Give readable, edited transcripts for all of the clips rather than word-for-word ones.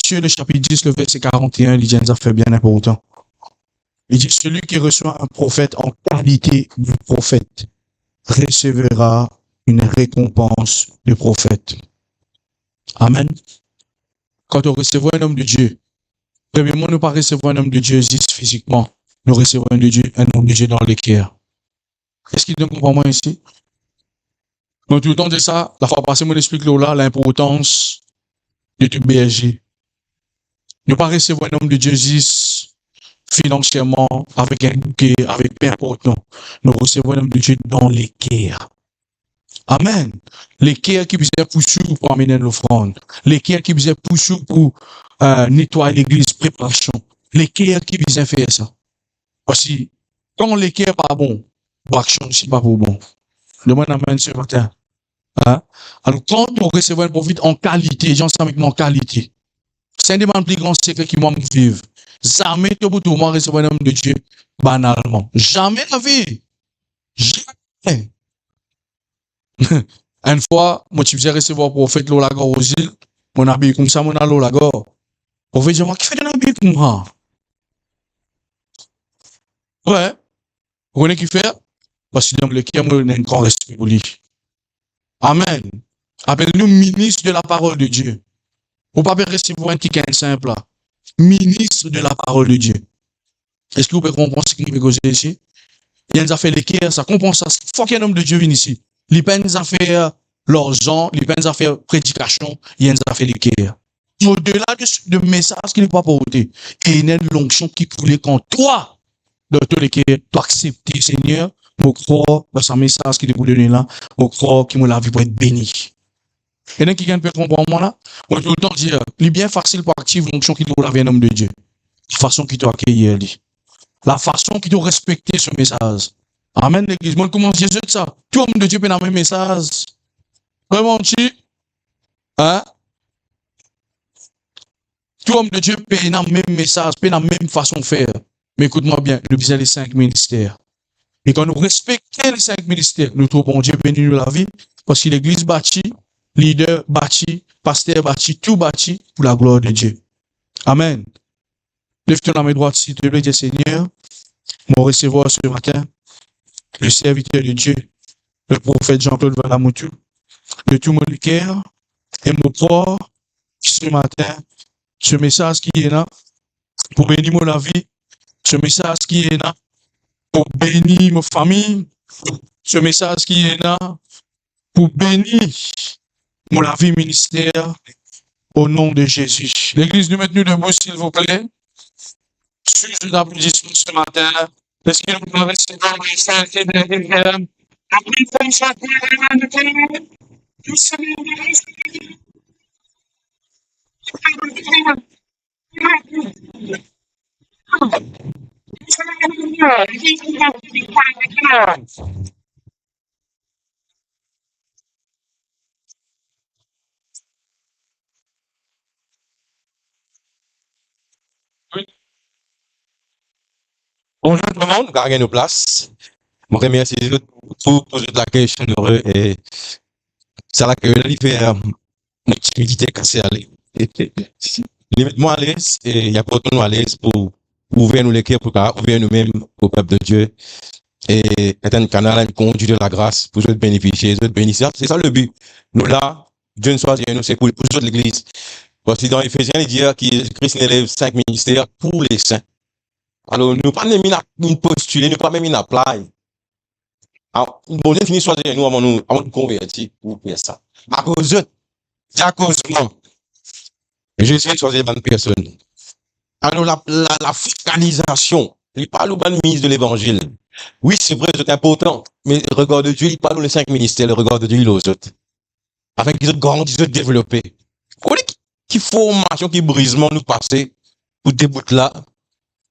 Matthieu, le chapitre 10, le verset 41, il dit une affaire bien important. Il dit, celui qui reçoit un prophète en qualité de prophète recevra une récompense de prophète. Amen. Quand on recevra un homme de Dieu, premièrement, nous ne pas recevoir un homme de Dieu juste physiquement, nous recevons un homme de Dieu dans le cœur. Est-ce qu'il comprend moi ici? Donc, tout le temps de ça, la fois passée, moi, explique là l'importance de tout berger. Ne pas recevoir un homme de Dieu juste financièrement, avec un bouquet, avec peu importe, non. Nous recevons un homme de Dieu dans les cœurs. Amen. Les cœurs qui faisaient pousser pour amener l'offrande. Les cœurs qui faisaient pousser pour nettoyer l'église, préparation. Les cœurs qui faisaient faire ça. Parce que quand les cœurs pas bon, l'action c'est pas pour bon. Demande amen ce matin. Hein? Alors quand on recevait un prophète en qualité, j'en sais avec moi en qualité. C'est un des plus grands secrets qui moi me vivent. Jamais tout pour tout moi recevoir un homme de Dieu banalement. Jamais la vie. Jamais. Une fois, moi, tu faisais recevoir prophète l'eau la gore aux îles, mon habillé comme ça, mon l'eau la gore. On veut dire, moi, qui fait un habillé comme ça? Ouais. Vous connaissez qui fait? Parce que dans le cœur, moi, on a un grand respect pour lui. Amen. Appelle-nous ministre de la parole de Dieu. Vous ne pouvez pas recevoir un ticket simple là. Ministre de la parole de Dieu. Est-ce que vous pouvez comprendre ce qui veut causer ici? Il y a des affaires de cœur, ça comprend ça. Il faut qu'un homme de Dieu vienne ici. Il y a des affaires l'argent, il y a des affaires prédication, il y a des affaires de cœur. Au-delà de message qu'il n'est pas porté, et il y a une onction qui coule quand toi, dans tous les cas, tu acceptes, Seigneur, je crois dans ce message qu'il est pour donner là, je crois qu'il la vie pour être béni. Et donc, quelqu'un peut comprendre moi là, moi, tout le temps dire, il est bien facile pour activer l'onction qui doit la vie un homme de Dieu. La façon qu'il doit accueillir, la façon qu'il doit respecter ce message. Amen, l'église. Moi, comment Jésus dit ça? Tout homme de Dieu peut dans le même message. Vraiment, tu, hein? Tout homme de Dieu peut dans le même message, peut dans la même façon de faire. Mais écoute-moi bien, nous visons les 5 ministères. Et quand nous respectons les 5 ministères, nous trouvons Dieu béni de la vie, parce que l'église bâtit, leader bâti, pasteur bâti, tout bâti pour la gloire de Dieu. Amen. Lève-toi dans mes droites, s'il te plaît, Dieu Seigneur. Mon recevoir ce matin, le serviteur de Dieu, le prophète Jean-Claude Valamoutou, de tout mon cœur, et mon corps, ce matin, ce message qui est là, pour bénir mon vie, ce message qui est là, pour bénir ma famille, ce message qui est là, pour bénir mon vie ministère, au nom de Jésus. L'église nous met-nous debout, s'il vous plaît. Suis l'applaudissement ce matin. Est-ce que nous pouvons rester dans les saints et dans les termes? Après, il faut chanter le téléphone. Tout ce Bonjour tout le monde, gardez nos places. Je remercie pour l'accueil chaleureux et c'est là que je fait une timidité cassée à l'aise. Limite-moi à l'aise et il y a pas de nous à l'aise pour ouvrir nous les cœurs, pour ouvrir nous-mêmes au peuple de Dieu et être un canal, un conduit de la grâce pour nous bénéficier, nous bénéficier. C'est ça le but. Nous là, Dieu nous choisit, nous c'est pour l'église. Parce que dans Éphésiens, il dit que Christ élève 5 ministères pour les saints. Alors, nous pas même postuler, nous pas même apply. Alors, bon, Dieu finit choisir nous avant de convertir pour faire ça. À cause de, à cause de moi. Je suis choisir les bonnes personnes. Alors, la focalisation, il parle aux bonnes mises de l'évangile. Oui, c'est vrai, c'est important. Mais le regard de Dieu, il parle aux 5 ministères, le regard de Dieu, il aux autres. Afin qu'ils soient grandis, qu'ils soient développés. Vous voyez qu'il formation, qui brisement nous passer pour débouter là,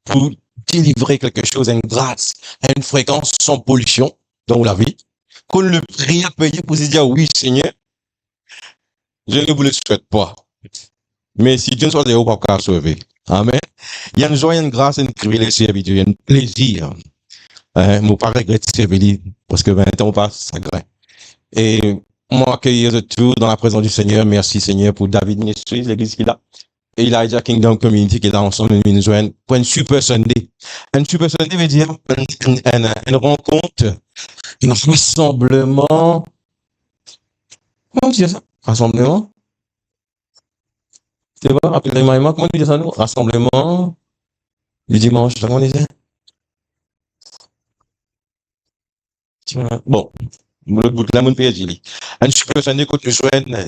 pour délivrer quelque chose, une grâce, une fréquence sans pollution dans la vie, qu'on le prie à payer pour se dire oui, Seigneur, je ne vous le souhaite pas. Mais si Dieu soit là, pas sauver. Amen. Il y a une joie, une grâce, une privilège servir Dieu, il y a un plaisir. Mon pas regrette servir parce que 20 ans passe, ça graine. Et moi, accueillir de tout dans la présence du Seigneur. Merci, Seigneur, pour David Ministries, l'église qu'il a. Elijah Kingdom Community qui est là ensemble, nous joignent pour une Super Sunday. Un Super Sunday veut dire une rencontre, un rassemblement. Comment on dit ça? Rassemblement? C'est quoi? Rappelez-moi, comment on dit ça, nous? Rassemblement du dimanche, comment on disait? Bon, le bout de la monde PSG. Un Super Sunday quand nous joignent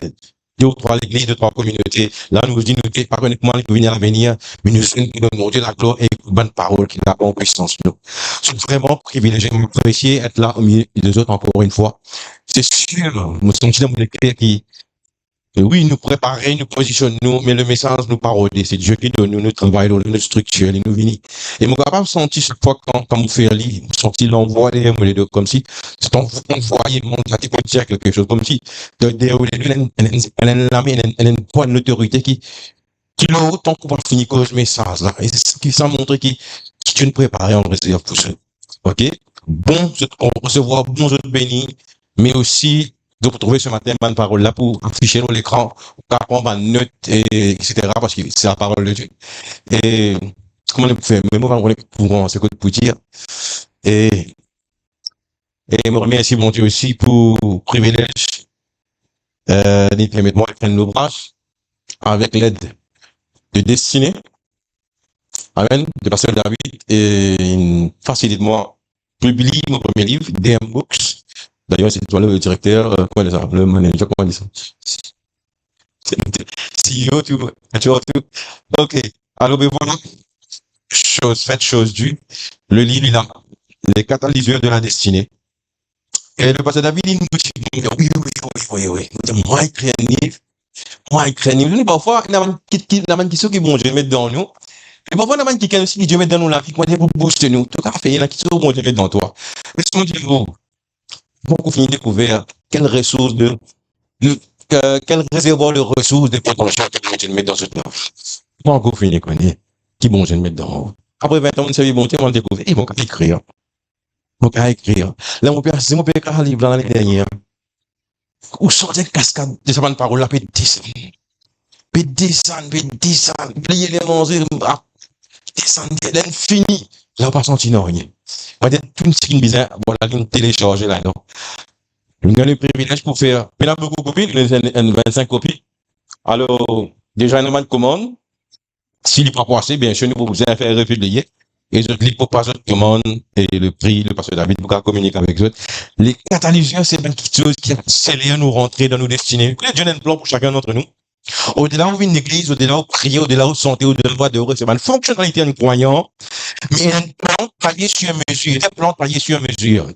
deux ou trois l'église, deux, trois communautés. Là, nous disons, nous, pas uniquement les venir à venir, mais nous nous montrer la gloire et une bonne parole qui n'a pas en puissance, nous. Nous sommes vraiment privilégiés, nous apprécier être là au milieu des autres encore une fois. C'est sûr, nous sommes dans mon écrit qui, oui, nous préparer, nous positionnons, mais le message nous parole. C'est Dieu qui donne nous, nous travaillons, nous structure, nous venons. Et mon capable sentir chaque fois quand vous faites lire, sentir l'envoi des mots, les deux, comme si, c'est on voyait le monde, là, qui peut dire quelque chose, comme si, elle a une poids d'autorité qui l'a autant qu'on va finir cause message, là. Et c'est ce qui s'en montre qui tu ne prépares en réserve pour ça. OK? Bon, on recevoir bon, je te bénis, mais aussi, de vous trouver ce matin, bonne parole là pour afficher sur l'écran, pour prendre ma note, etc. parce que c'est la parole de Dieu. Et, comment on peut faire? Mais moi, on s'écoute pour dire. Et je me remercie, mon Dieu, aussi pour le privilège, d'y permettre moi de prendre nos branches avec l'aide de Destinée. Amen. De Pasteur David et facilite-moi publie mon premier livre, DM Books. D'ailleurs, c'est toi le directeur, comment ça, le manager, comment on dit ça? CEO, tu vois, tout. Ok. Alors, ben voilà. Chose due. Le livre, il a les catalyseurs de la destinée. Et le pasteur David, il nous dit, oui. Moi, écrit un livre. Parfois, il y a une question qui est bon, je vais mettre dans nous. Et parfois, il y a une question aussi qui Dieu met dans nous la vie, pour booster nous. Tout à fait, il y a une question qui bon, Dieu met dans toi. Laisse-moi dire, beaucoup finir de découvrir quelle ressource quel réservoir de ressources de potentiel que Dieu met dans ce temps. Pas encore fini, qui bon Dieu met dans. Après 20 ans, on s'est bon Dieu, on découvre. Ils vont écrire. Là, mon père, c'est mon père qui a un livre l'année dernière. Où sont des cascades de sa bonne parole là, puis descendre. Plier les manger, descendre, l'infini. Là, on pas senti non, rien. Peut-être tout ce qui est bizarre, voilà, une télécharger là, non. Nous avons le privilège pour faire, mais là, beaucoup de copies, nous avons 25 copies. Alors, déjà, une de commande. S'il n'est pas passé, bien sûr, nous pouvons vous faire republier. Et je clique pour passer de commande et le prix, le pasteur David, pour communiquer avec eux. Les catalyseurs, c'est une chose qui accélère nous rentrer dans nos destinées. Dieu a un plan pour chacun d'entre nous. Au-delà où une église, au-delà où prier, au-delà où santé, au-delà de c'est une fonctionnalité d'un croyant, mais un plan taillé sur mesure, un plan taillé sur mesure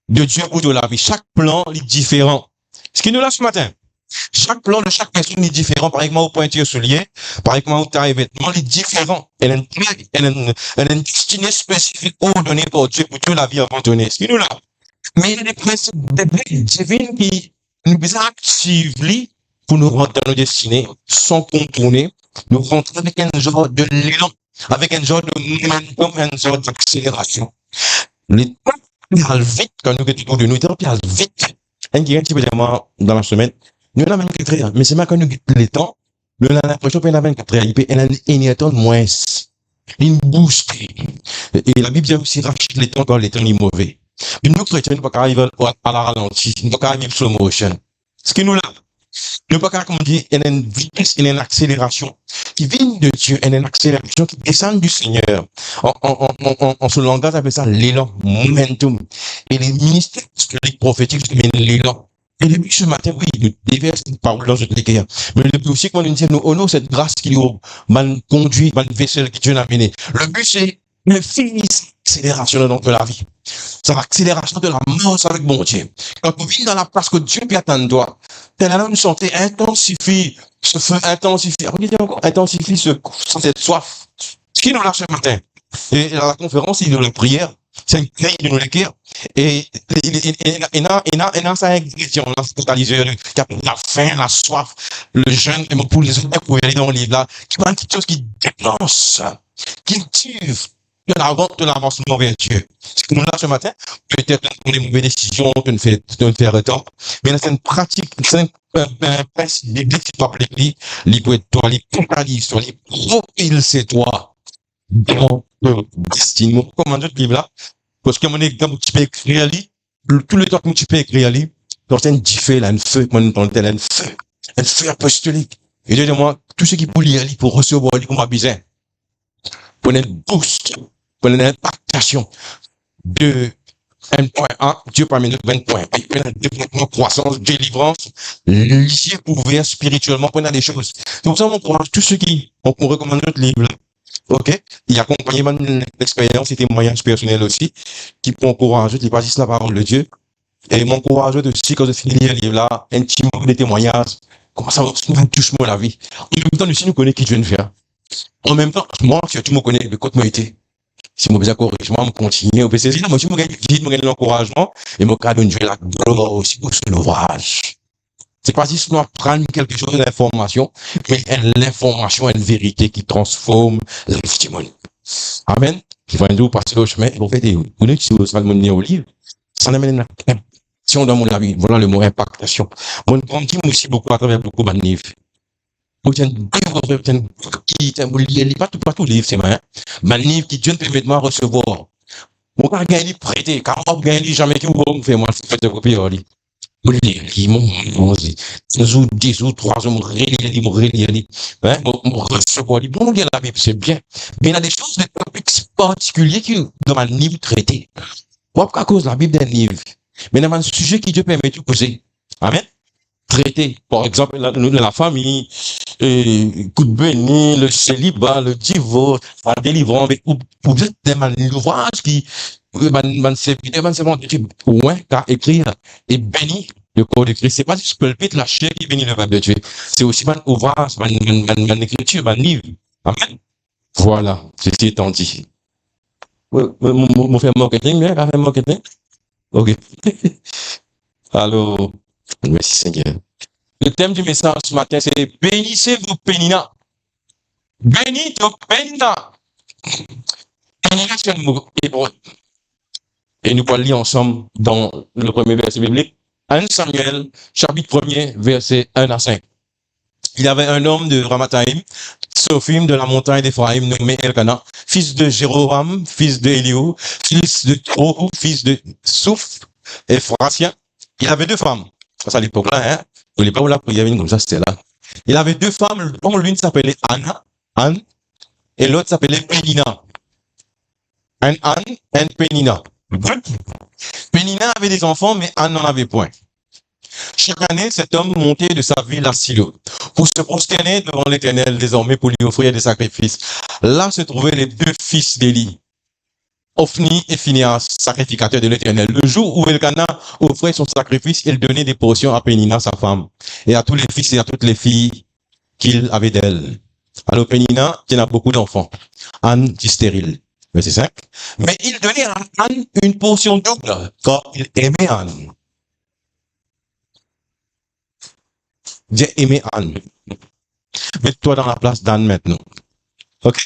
de Dieu ou de la vie. Chaque plan est différent. Ce qui nous l'a ce matin. Chaque plan de chaque personne est différent. Par exemple, au pointure soulier, par exemple, au taille vêtements, est différent. Elle a une destinée spécifique ordonnée par Dieu pour toute la vie abandonnée. Ce qui nous l'a. Mais il y a des principes divines qui nous activent pour nous rendre dans nos destinées, sans contourner, nous rentrer avec un genre de l'élan, avec un genre de momentum, un genre d'accélération. Les temps passent vite quand nous étudions de nous, les temps passent vite. Un qui est un petit peu dans la semaine, nous avons 24 heures, mais c'est pas quand nous guettons les temps, nous avons l'impression qu'on a 24 heures, il a un temps de moins, une boost. Et la Bible dit aussi rachète les temps quand les temps sont mauvais. Mais nous, chrétiens, nous ne pouvons pas arriver à la ralentie, nous ne pouvons pas arriver slow motion. Ce qui nous l'a. Nous ne pouvons pas, comme on dit, il y a une vitesse, il y a une accélération qui vient de Dieu, il y a une accélération qui descend du Seigneur. En ce langage, on appelle ça l'élan, momentum. Et les ministères prophétiques, c'est l'élan. Et depuis ce matin, oui, nous déversons une parole dans notre cœur. Mais le but aussi, quand nous disons, nous honorons cette grâce qui nous conduit, mal vaisselle que Dieu nous a amené. Le but, c'est une finie accélération dans la vie. C'est l'accélération de la mort avec mon Dieu. Quand vous vivez dans la place que Dieu peut attendre toi, t'es là, une santé intensifie, ce feu intensifie, regardez encore, intensifie cette soif. Ce qui nous l'a ce matin. Et la conférence, il y a la prière. C'est une clé de nous l'écrire. Et il a ça ingrédient, là, catalyseur, qui a la faim, la soif, le jeûne, pour les autres, pour aller dans le livre là, qui prend quelque chose qui déclenche, qui tue de l'avancement vers Dieu. Ce que nous là ce matin, peut-être pour des mauvaises décisions, de ne faire temps, mais c'est une pratique, c'est un principe biblique qui peut appeler, il peut être toi, il totalise toi, il propulse toi dans le destin. Comment d'autres livres là? Parce que mon exemple, tu peux écrire ali, tout le temps que tu peux écrire ali, dans un diffé là, un feu, un feu apostolique. Et de moi, tout ce qui peut lire ali, pour recevoir ali, comme besoin, pour un boost, pour une impactation de 1.1, Dieu parmi nous 20 points. Et puis, développement, croissance, délivrance, lié ouvert spirituellement, pour des choses. C'est pour ça qu'on encourage tous ceux qui, on recommande notre livre là. OK? Il y a accompagnement d'expérience et témoignages personnels aussi, qui peut encourager, qui bâtissent la parole de Dieu. Et m'encourage aussi, quand je finis le livre là, intimement des témoignages, comment ça va toucher la vie. En même temps, aussi, nous connaissons qui Dieu nous fait. En même temps, moi, tu me connais, le côté moi été. Si moi, besoin corrigement, me continuer, c'est là, moi, si moi, gagne l'encouragement, et moi, donne Dieu la gloire aussi pour son ouvrage. C'est pas juste nous prendre quelque chose d'information, mais l'information est une vérité qui transforme la vie du monde. Amen. Qui va nous passer au chemin, vous faites, vous n'êtes si vous allez mener au livre, ça amène une impactation dans mon avis. Voilà le mot impactation. Mon grandit aussi beaucoup à travers beaucoup de livres. Vous avez pas tout livre, c'est vrai. Un livre qui Dieu permet de moi recevoir. Mon gars, il est prêté, car on gagne jamais qui vous fait moi, c'est fait de copier, vous les mon 2 ou 10 ou 3 jours, recevoir, bon, lire la Bible, c'est bien. Mais il y a des choses, des topics particuliers qui, dans un livre traité. Pourquoi à cause de la Bible d'un livre? Mais dans un sujet qui Dieu permet de poser. Amen. Traité. Par exemple, la famille, coup de béni, le célibat, le divorce, la délivrance, pour vous êtes des ouvrages qui, ouais, qu'à écrire et bénir le corps de Christ. C'est pas juste pulpite, la chair qui bénit le peuple de Dieu. C'est aussi un ouvrage, une écriture, un livre. Amen. Voilà, ceci étant dit. Mon fait marketing, bien, fait marketing. Ok. Alors, merci Seigneur. Le thème du message ce matin, c'est bénissez vos pénina. Bénis vos pénina. Pénina, c'est un mot hébreu. Et nous allons lire ensemble dans le premier verset biblique. 1 Samuel, chapitre 1er, verset 1 à 5. Il y avait un homme de Ramathaïm, Sophim de la montagne d'Éphraïm, nommé Elkana, fils de Jéroram, fils de Eliou, fils de Trohou, fils de Souf, Ephratien. Il avait 2 femmes. Ça, à l'époque-là, hein. Vous voulez pas où la prière comme ça, c'était là. Il avait 2 femmes, dont l'une s'appelait Anne, et l'autre s'appelait Pénina. Anne, Pénina. Pénina avait des enfants, mais Anne n'en avait point. Chaque année, cet homme montait de sa ville à Silo pour se prosterner devant l'Éternel désormais pour lui offrir des sacrifices. Là se trouvaient les 2 fils d'Élie, Ophni et Phinéas, sacrificateurs de l'Éternel. Le jour où Elkana offrait son sacrifice, il donnait des portions à Pénina, sa femme, et à tous les fils et à toutes les filles qu'il avait d'elle. Alors Pénina, qui a beaucoup d'enfants. Anne dit stérile. Verset 5. Mais il donnait à Anne une portion double, car il aimait Anne. J'ai aimé Anne. Mets-toi dans la place d'Anne maintenant. Ok?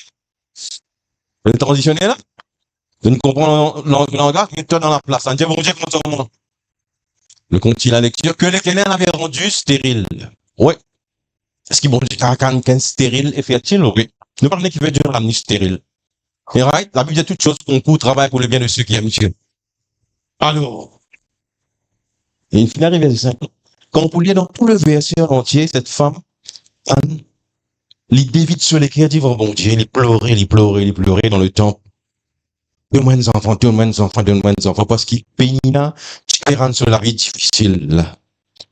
Le transitionnel là? Je ne comprends le langage, mets-toi dans la place. Dieu, bon Dieu, comment le continue la lecture que l'Éternel avait rendu stérile. Oui. Est-ce qu'il bon Dieu quelqu'un stérile et fertile? Oui. Ne parlons qu'il veut Dieu ramener stérile. Et right? La Bible dit toute chose concourt, travaille pour le bien de ceux qui aiment Dieu. Alors. Et il finit arrivé verset 5. Quand on lire dans tout le verset entier, cette femme, Anne, l'idée vite sur les cœurs, dit, oh bon Dieu, il pleurait dans le temple. Donne-moi des enfants, parce qu'il Pénina, tu rendre sur la vie difficile.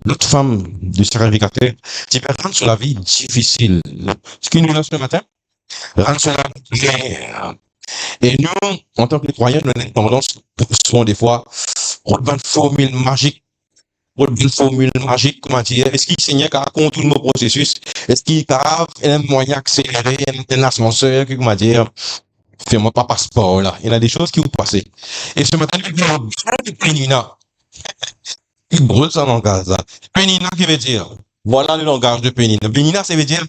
L'autre femme du sacrificateur, tu peux rendre sur la vie difficile. Ce qui nous lance ce matin, rendre sur la guerre. Et nous, en tant que croyants, nous avons tendance, souvent des fois, on a une formule magique. Une formule magique, comment dire, est-ce qu'il Seigneur qui raconte tout le processus? Est-ce qu'il a un moyen accéléré, un ascenseur, comment dire, fais-moi pas passeport, là. Il y a des choses qui vont passer. Et ce matin, il y a un grand Pénina. Il brûle son langage, là. Pénina qui veut dire, voilà le langage de Pénina. Pénina, ça veut dire,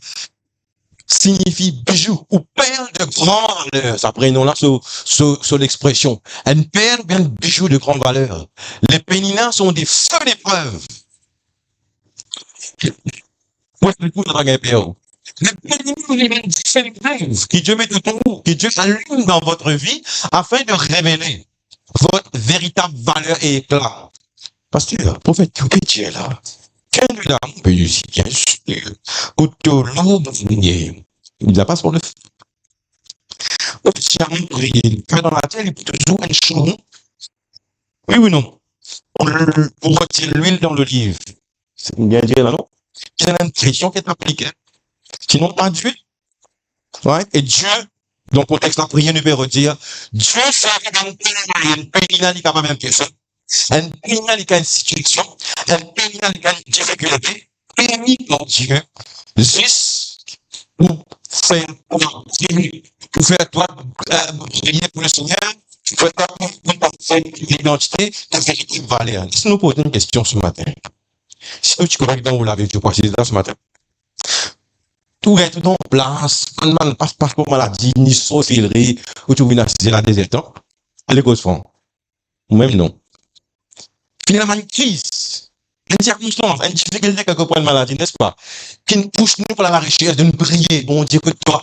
signifie bijou ou perle de grande valeur. Ça prénom là sur l'expression. Une perle ou bien un bijou de grande valeur. Les péninas sont des feux d'épreuve. Ouais, c'est tout dans la perle. Les péninas sont des feux d'épreuve qui Dieu met tout en vous, qui Dieu allume dans votre vie afin de révéler votre véritable valeur et éclat. Pasteur, prophète, que tu es là. Quel est là? Je suis bien sûr. Tout long, il n'a pas sur le feu. Si on prie, que dans la terre, il peut toujours un chaudron. Oui ou non? Pour retirer l'huile dans l'olive. C'est bien dit là, non? C'est l'impression qui est appliquée. Sinon, pas Dieu. Ouais. Et Dieu, dans le contexte de la prière, nous peut redire, Dieu fait une pénina qui est capable de faire ça. Une pénina qui a une situation, une pénina qui a une difficulté, uniquement Dieu, juste pour faire, pour faire toi, prier pour le Seigneur, pour faire ta identité, ta véritable valeur. Si nous posons une question ce matin, si tu connais dans vous l'avez, tu précises là ce matin, tout est tout en place, on ne passe pas pour maladie, ni sorcellerie, ou tu viens assister la désert, les causes font. Ou même non. Finalement, une crise, une circonstance, une difficulté quelque part, une maladie, n'est-ce pas? Qui nous pousse nous pour la recherche de nous prier, bon Dieu que toi.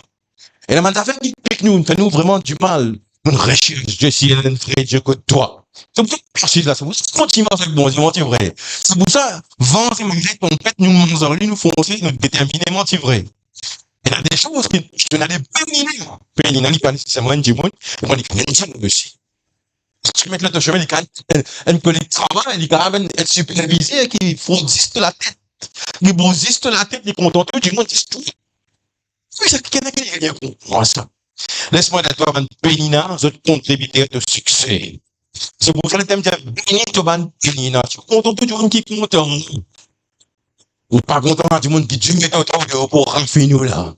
Et la maladie qui nous fait nous vraiment du mal. Nous recherche Dieu si elle est frère Dieu que toi. C'est pour ça que là, c'est pour ça que continue avec bon Dieu, mentir vrai. C'est pour ça, vent et malgré ton tête, nous mangeons, nous foncer, nous déterminer, mentir vrai. Il y a des choses qui je n'allais pas péniner. Péniner, il pas nécessairement un démon, mais on est aussi. Tu mets le chemin, un collègue travail, il a même être supervisé, qui fraudiste la tête. Il brosiste la tête, il contente du monde, il tout. Oui, c'est quelqu'un qui comprend ça. Laisse-moi d'être un pénina, je contribuer au succès. C'est pour ça que le thème dit, béni, tu vas pénina. Tu contentes du monde qui compte. Ou pas content du monde qui Dieu met autour pour raffiner là.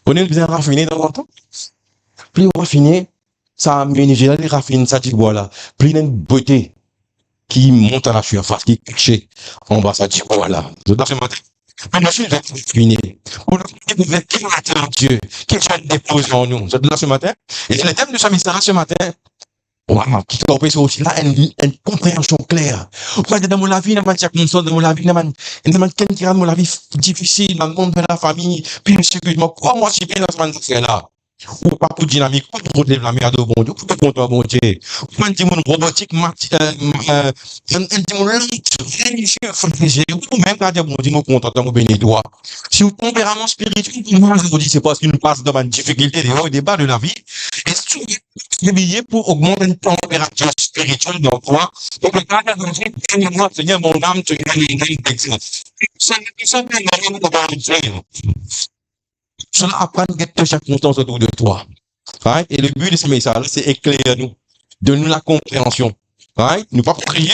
On est bien raffiné dans le temps. Plus on raffine, ça amène, j'ai les raffine, ça dit voilà. Plus il y a une beauté qui monte à la surface, qui est cachée en bas, ça dit voilà. Je dois ce matin. Maintenant, je vais raffiner. On a fait Dieu, qui Dieu dépose en nous. Je dois ce matin. Et c'est le thème de ce message ce matin. Wow, qui compris aussi là, une compréhension claire. Pourquoi dans mon vie, dans ma circonstance, dans mon vie, dans ma vie difficile, dans le monde de la famille, puis excuse-moi, quoi, moi, si bien dans ce là. Ou pas pour dynamique, ou pour lever la merde au bon Dieu, ou pour contre bon Dieu. Ou un démon robotique, un démon religieux, fantaisie, ou même quand bon Dieu nous contente, nous bénit toi. Si au tempérament spirituel, moi, je vous dis, c'est parce qu'il nous passe dans une difficulté, des hauts et des bas de la vie. Et si vous pour augmenter une température spirituelle dans toi, donc le cas de moi, Seigneur, mon âme, tu as une d'excellence. Ça ne peut pas dire. Cela apprend à être circonstance autour de toi. Right? Et le but de ce message, c'est éclairer nous, donner nous la compréhension. Right? Nous pas prier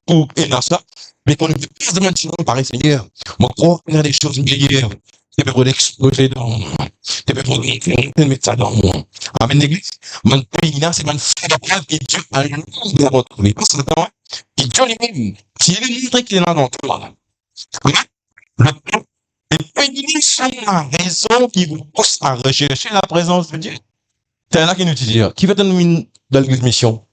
pour aider ça, mais qu'on ne peut pas demander pareil, Seigneur. Moi, crois qu'il y a des choses meilleures. Tu peux l'exposer dans moi. Tu peux mettre ça dans moi. Amen, l'église. Mon pays là, c'est mon frère de preuve que Dieu a une chose dans votre vie. Pas ça, hein? Et Dieu lui-même, s'il est montré qu'il est là dans toi, le les péninis sont la raison qui vous pousse à rechercher la présence de Dieu. C'est là qu'il nous dit, qui veut devenir dans l'église mission?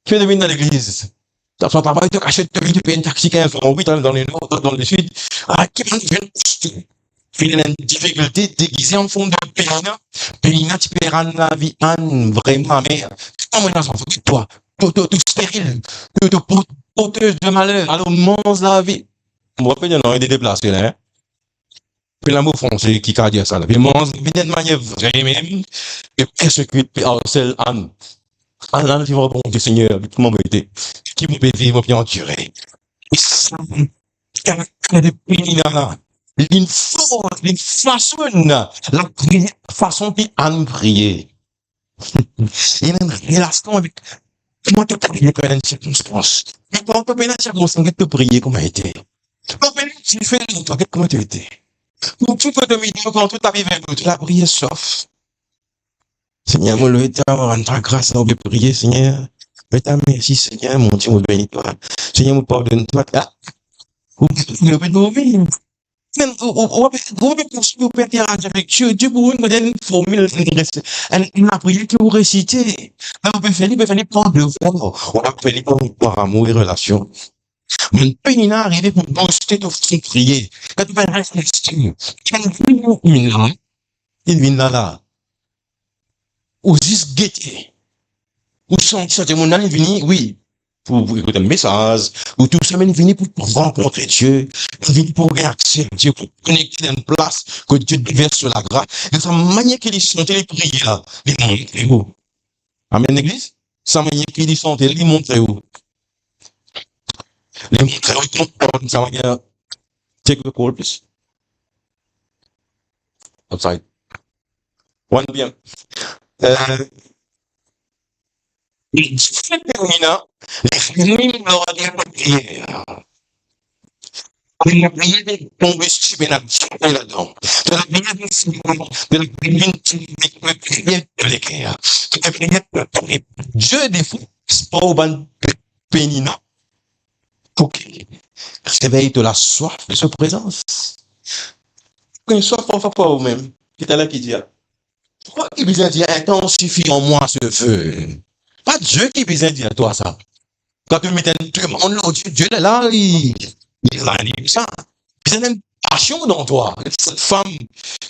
Qui veut devenir dans l'église? Dans son travail, tu achètes, tu payes un taxi 15 euros, oui, dans le nord, dans le sud. Ah, qui veut devenir? Il y a une difficulté déguisée en fond de pénina, tu paieras la vie, vraiment, mais, comment on a toi? Tout stérile, tout porteuse de malheur, alors mange la vie. Moi, je peux dire, déplacé, là, hein? Puis l'amour français qui a dit ça, là. Puis mange de manière vraie même, et persécute, puis harcèle Anne. Anne, tu vas bon Dieu Seigneur, tout le monde été, qui vous peut vivre, puis endurer. Et ça, caractère de pénina, là. Une force, une façon, la façon puis Anne prier. Il y a une relation avec, comment tu peux prier quand il y a une circonstance? Et comment tu peux prier dans une circonstance, tu peux prier comment été? Tu fais comment tu étais? Tu peux te mettre quand tout arrive un peu, tu l'as prié sauf. Seigneur, mon Dieu, avoir ta grâce, on peut prier, Seigneur. Mais ta merci, Seigneur, mon Dieu, mon bénis toi. Seigneur, mon pardonne toi. Ah, vous pouvez dormir. Même, vous pouvez poursuivre, vous pouvez interagir avec Dieu. Dieu vous donne une formule, une prière que vous récitez. Là, vous pouvez faire par devoir. On va faire par amour et relation. Mais peine à arriver pour booster ton prier. Quand tu fais une réflexion, quand il vient là, ou juste guetter, ou sentir que mon âme vient, oui, pour écouter un message, ou tout ça, mais il vient pour rencontrer Dieu, il vient pour réactionner Dieu, pour connecter dans une place que Dieu déverse sur la grâce. Et sa manière qu'il sentait les prières, il montre où. Amen, l'église? Sa manière qu'il sentait, il montre où. Les montre où, sa manière, take the call, please. Outside. 1 p.m. Terminant, les familles leur a dit la prière. La prière est combustible et naturelle là-dedans. De la prière de la prière de l'équerre. De la prière de Dieu des fois, c'est pas au ban péninant. Pour qu'il réveille de la soif de sa présence. Une soif pas vous-même. Qui est là qui dit, pourquoi il besoin de dire, intensifie en moi ce feu? Pas Dieu qui besoin de dire à toi ça. Quand tu mets un monde là, Dieu est là, il a dit ça. Il y a une passion dans toi. Cette femme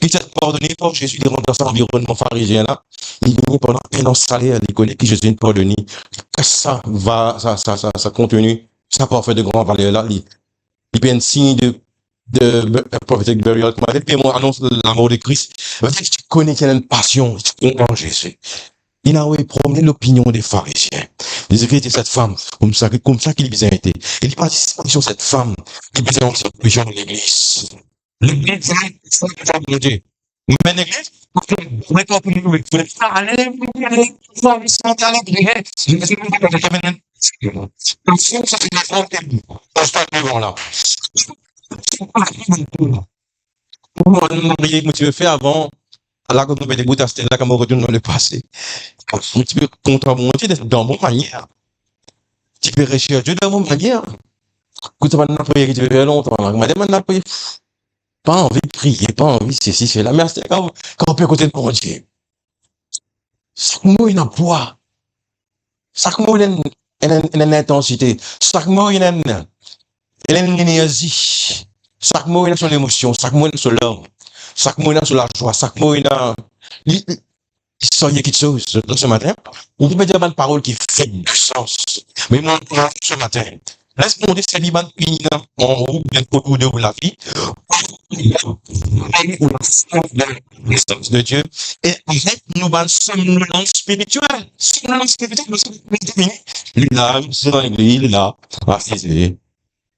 qui s'est pardonnée par Jésus dans son environnement pharisien là, il est pendant un an salé à l'école qui Jésus est pardonné. Ça contenu, ça peut faire de grandes valeurs là. Il y a un signe de prophétique burial, comme avec moi annonce l'amour de Christ. Tu connais qu'il y a une passion, tu comprends Jésus. Il a promené l'opinion des pharisiens. Ils étaient cette femme, comme ça qu'il besoin été. Il participe sur cette femme qui besoin de cette opinion de l'église. L'église, c'est ça, mon Dieu. Mais l'église, vous êtes en prière, vous êtes allez, vous allez sentir la prière. Ça fait des fois, on là. Tu veux faire avant, là, quand on fait des bouts à là, quand on retourne dans le passé. Tu peux contre-monter dans mon manière. Tu peux réussir Dieu dans mon manière. Quand tu vas prier, tu veux faire longtemps. Madame, on a prié. Pas envie de prier, pas envie de ceci, c'est la merci. Quand on peut écouter mon Dieu. Chaque mot, il a un poids. Chaque mot, il a une intensité. Chaque mot, il a une énergie. Chaque mot, il a son émotion. Chaque mot, il a son larme. Chaque mot, il a son la joie. Chaque mot, il a... Il y a quelque chose ce matin. On peut dire une parole qui fait du sens. Mais moi, ce matin, laisse monter ces libans en haut, bien autour de la vie. L'essence de Dieu. Et avec nous, somnolence spirituelle. Somnolence spirituelle, il est là, c'est dans l'église, il est là, assisé,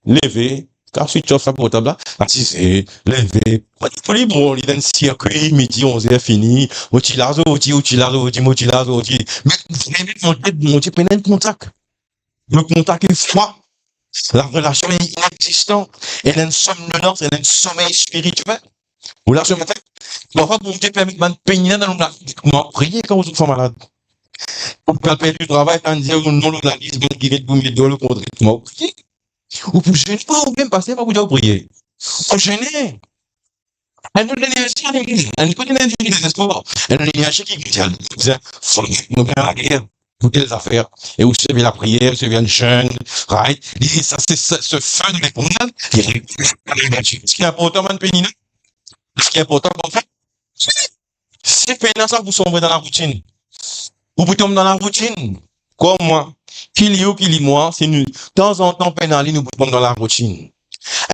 levé. Car si tu as fait portable là, assisé, levé, pour les bons, il y a un circuit, midi, 11h fini, motilazo, mais mon Dieu, un contact. Le contact est froid. La relation est inexistante. Elle a une somnolence, elle a un sommeil spirituel. Ou là, ce matin, parfois, mon Dieu permet de peigner dans la vie. Comment prier quand vous êtes malade? Pour perdre du travail, quand on dit, non, la liste, qui vient de vous mettre dans le contre, comment prier? Ou pour gêner, pas ou même passer, pas vous dire prier. Pour gêner. Elle nous donne l'énergie, elle nous donne l'énergie des espoirs. Elle nous donne l'énergie qui dit, faut nous faire la guerre. Pour quelles affaires? Et vous savez la prière, vous savez un jeûne, right? Et ça, c'est ce feu de l'éponade. Ce qui est important, man, pénina. Ce qui est important, en fait, c'est pénina ça, vous sombrez dans la routine. Vous tomber dans la routine. Comme moi. Qu'il y moi, c'est nous. De temps en temps, pénali, nous tombons dans la routine.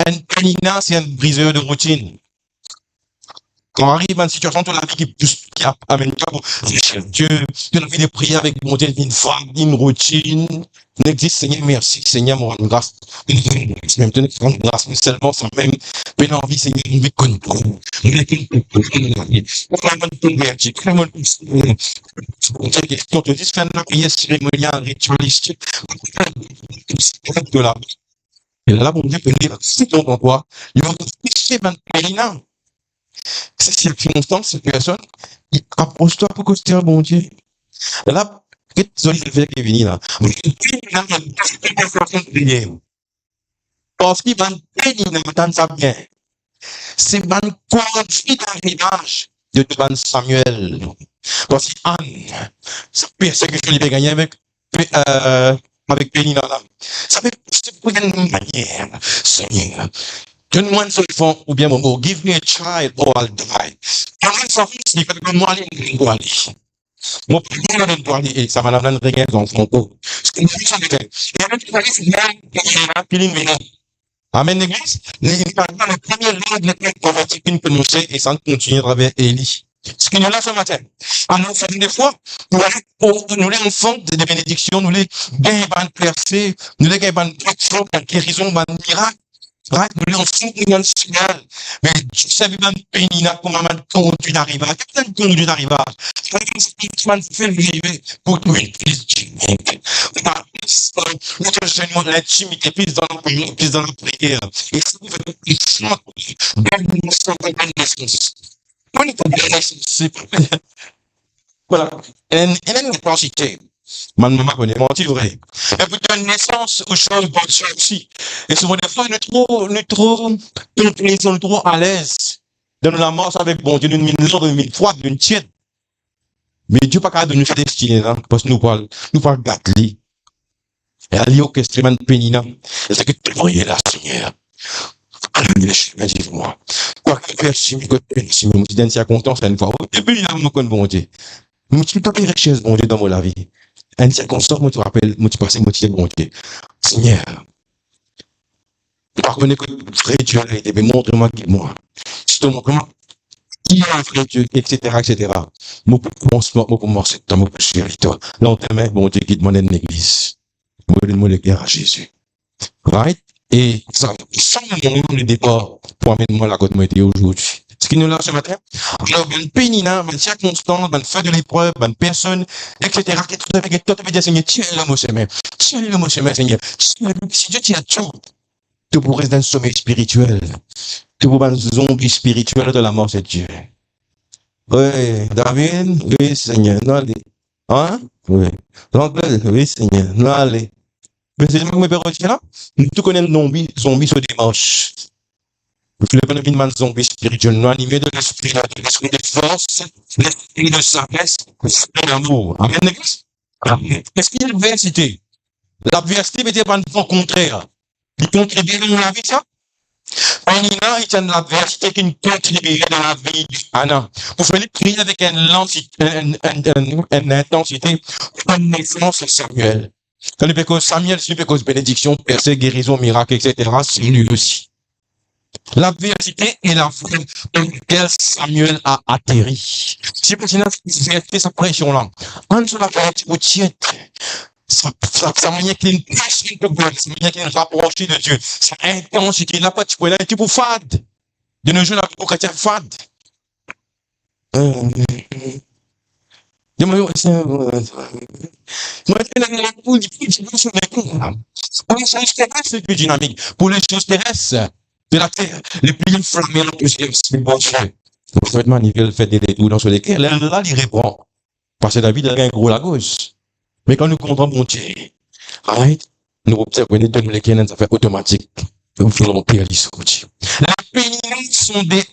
Un pénina, c'est un briseur de routine. Quand on arrive à une situation de la vie qui amène Dieu, tu as fait des prières avec mon Dieu, une femme, une routine. N'existe, Seigneur, merci. Seigneur, mon grâce. Même tenir grande grâce, mais seulement sans même peine envie, Seigneur, une vie connue. Quand tu dis faire la prière cérémoniale, ritualistique, de là. Et là, mon Dieu, c'est ton toi. Il va te fixer maintenant. Ces circonstances, ces personnes, approche-toi pour que tu aies un bon Dieu. Et là, qu'est-ce que qui est venu là? Parce qu'il va me bénir, m'entendre ça bien. c'est ban conduit d'arrivage de ban Samuel. Parce que Anne, ça persécution il peut gagner avec Pénina là. Ça fait pour une manière, Seigneur. Donne-moi une solution, ou bien mon give me a child or I'll die. Donne-moi une solution, il faut que moi aller. Mon père ne doit aller, et ça va nous rien dans son corps. Ce que nous faisons, c'est que Amen, l'église. La première ligne de la convertie qu'une prononcée et ça continue à travers Élie. Ce qu'il y a là ce matin. Alors, ça des fois, nous les enfants de bénédictions, nous les gagnons percés, nous les gagnons de guérison, de miracle. Right? Nous les enfants qui gagnent le ciel. Mais tu sais, bien, Pénina, comment man conduit d'arrivage. Qu'est-ce que conduit d'arrivage? C'est un fait vivre pour nous, plus du monde. Notre Seigneur, l'intimité, plus dans la prière, plus dans la prière. Et ça nous fait plus simple. Nous sommes en bonne naissance. Voilà. Elle a une intensité. Ma maman connaît, menti vrai. Et puis, donne naissance aux choses bonnes aussi. Et souvent, des fois, nous trop à l'aise. Dans la mort avec bon Dieu, d'une fois, d'une tienne. Mais Dieu pas capable de nous faire destiner, là, parce que nous parlons gâtelis. Et à l'orchestre de Pénina, c'est que tu voyais là, Seigneur. Dis-moi. Quoi que faire, si je me dis, si content, c'est une fois. Et puis, il y a mon bon Dieu. Je me dis, pas de richesse, bon Dieu, dans mon vie. Un circonstance, moi, tu rappelles, moi, tu passes, moi, tu es bon Dieu. Seigneur. Je ne reconnais que vrai Dieu a été, mais montre-moi qui est moi. Si tu montres moi, qui est un vrai Dieu, etc., etc. Moi, pour commencer, moi, pour chérir toi. Lentement, bon Dieu, guide mon église. Moi, donne-moi le cœur à Jésus. Right? Et ça me le départ pour amener moi la côte moi était aujourd'hui. Ce qui nous l'a ce matin, alors, ben Pénina, ben circonstance, ben fait de l'épreuve, ben personne, etc. Qui tout à fait dire, Seigneur, tu es là, mon chemin. Tu es là, mon chemin, Seigneur. Si Dieu tient tout, tu pourrais rester dans le sommeil spirituel. Tu pourrais être un zombie spirituel de la mort, c'est Dieu. Oui, David, oui, Seigneur, non, allez. Hein? Oui. Donc, oui, Seigneur, non, allez. Mais c'est moi qui me là. Nous connaissons le zombie sur démarche. Nous connaissons une zombie spirituel, nous animé de l'esprit de force, l'esprit de sagesse, l'esprit d'amour. Amen, l'église. Est-ce qu'il y a l'adversité? L'adversité veut dire pas le contraire. Il contribue dans la vie, ça? Pénina, il y a l'adversité qui contribue dans la vie d'Anna. Vous fallait prier avec une intensité, une naissance de Samuel. Quand il cause Samuel, c'est cause bénédiction, percée, guérison, miracle, etc., c'est lui aussi. L'adversité est la forme dans laquelle Samuel a atterri. C'est pour ça sa pression-là. En sur la partie où tiède, sa manière qu'il est passionné de Dieu, sa manière qu'il est rapproché de Dieu, sa intensité, il n'a pas de point là, il est pour fade. De nos jours, pour chrétien fade. Moi, c'est plus dynamique. Pour les choses terrestres, de la terre, les plus inflammés, c'est bon Dieu. Vous savez, il fait des détours sur lesquels, là, il répond. Parce que David a un gros la gauche. Mais quand nous comprenons mon Dieu, nous observons les deux lesquels ça fait automatique. Nous faisons prier à l'issue. La pénibilité sont des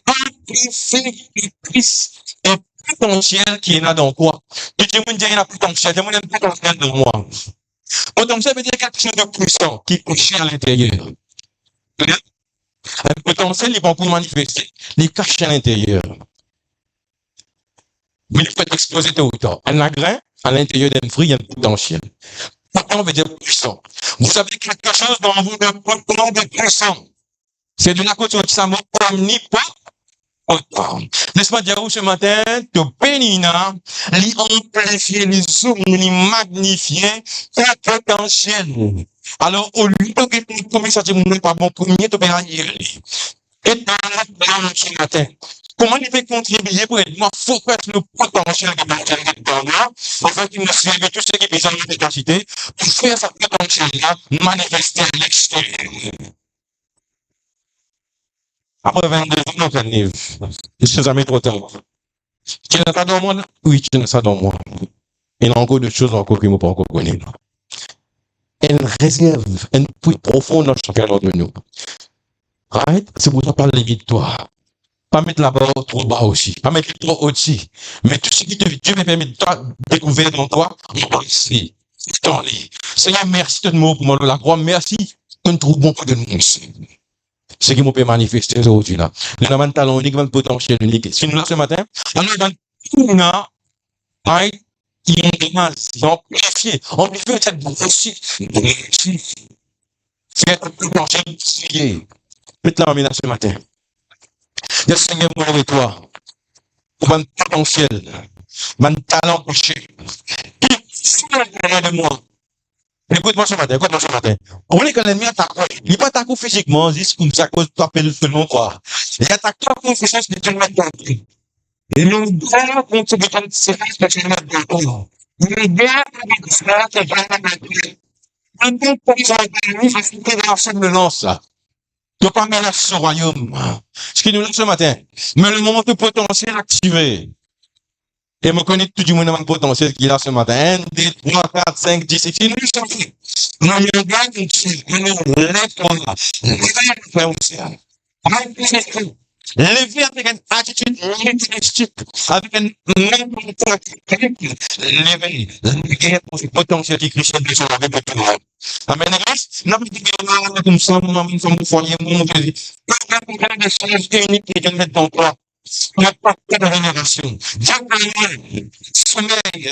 amplificatrices et potentiel qui est là dans quoi? Tu dis, il y a un potentiel, il y a un potentiel dans moi. Potentiel veut dire quelque chose de puissant qui est caché à l'intérieur. Un potentiel, il va encore manifester, il est caché à l'intérieur. Mais il peut être explosé tôt ou tard. Un grain, à l'intérieur d'un fruit, il y a un potentiel. Potent veut dire puissant. Vous savez quelque chose dans vous de potent, de puissant. C'est de la côte qui s'appelle omnipotent. Laisse-moi dire ce matin, que Pénina, lui amplifier, lui zoomer, lui magnifier, son potentiel. Alors, au lieu de comme ça, c'est mon pas bon premier, tu peux aller. Et dans ce matin, comment il peut contribuer pour aider moi, faut faire le potentiel de l'intérieur de moi, afin qu'il me suive tout ce qui est besoin de capacité, pour faire sa potentiel-là, manifester à l'extérieur. Après 22 ans, on livre. Je suis jamais trop tard. Tu n'as ça dans moi? Oui, tu n'as ça dans moi. Il y a encore d'autres choses encore que je ne peux pas encore connaître. Elle réserve une pluie profonde dans chacun d'entre nous. Right? C'est pour ça pas limite toi. Pas mettre la barre trop bas aussi. Pas mettre trop haut aussi. Mais tout ce qui te Dieu me permet de toi découvrir dans toi, on va ici. Dans les. Seigneur, merci de nous pour moi la croix. Merci que nous trouvons pour de nous. Ce qui m'a peut manifester aujourd'hui là. Nous avons un talent unique, un potentiel unique. Si nous là ce matin, alors dans tout le monde, right? Ils ont amplifié cette réussite. C'est un potentiel prié. Faites-la là ce matin. Le Seigneur, moi avec toi, pour un potentiel, un talent caché. Qui est de moi? Écoute-moi ce matin, écoute-moi ce matin. On est que l'ennemi attaque. Il n'est pas attaqué physiquement, juste comme ça, cause tu appelles selon toi. Il attaque toi contre ce sens de te mettre dans le truc. Et nous, vraiment, contre ce besoin de séquence que tu mets dans le truc. Il est bien de cela que je mets dans le truc. Maintenant, pour les ennemis, je suis dans l'enseignement, ça. Tu pas mélanger ce royaume. Ce qui nous lance ce matin. Mais le moment de potentiel activé. Et me connaît tout du monde dans le potentiel qu'il a ce matin. 1, 2, 3, 4, 5, 10, et nous sommes. Nous regardons, nous lève-toi. Lève-toi aussi. Lever avec une attitude militaristique, avec une mentalité lever, lever pour ce potentiel qui Christ de son avec tout le monde. Amen. N'a pas dit que comme ça, nous sommes foyer, mon Dieu. Pas de choses uniques qui viennent mettre dans toi. On n'a pas de génération. Diable, sommeil,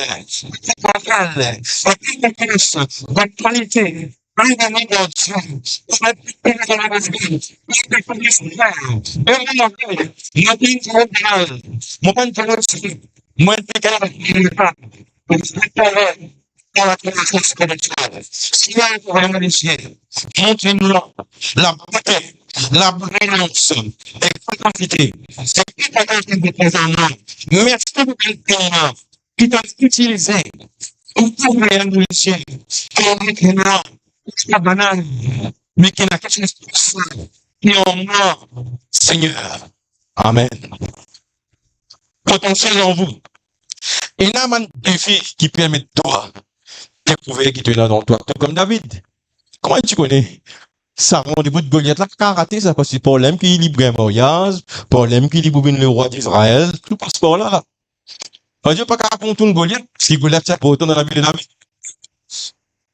mental, l'actualité. La beauté, la brillance, les capacités, c'est qui t'a été présentement. Merci pour quelqu'un qui t'a utilisé pour trouver un musicien, c'est pas banal, mais qui n'a quelque chose de profond, qui est en moi, Seigneur. Amen. Potentiel en vous. Il y a un défi qui permet de toi de découvrir qui te est là dans toi. Comme David. Comment tu connais? Ça rend du bout de Goliath là, karaté, ça, c'est problème qui libre un mariage, problème qui libre le roi d'Israël, tout passeport là. On dit pas qu'à contourner Goliath, si Goliath c'est pas autant dans la vie de David.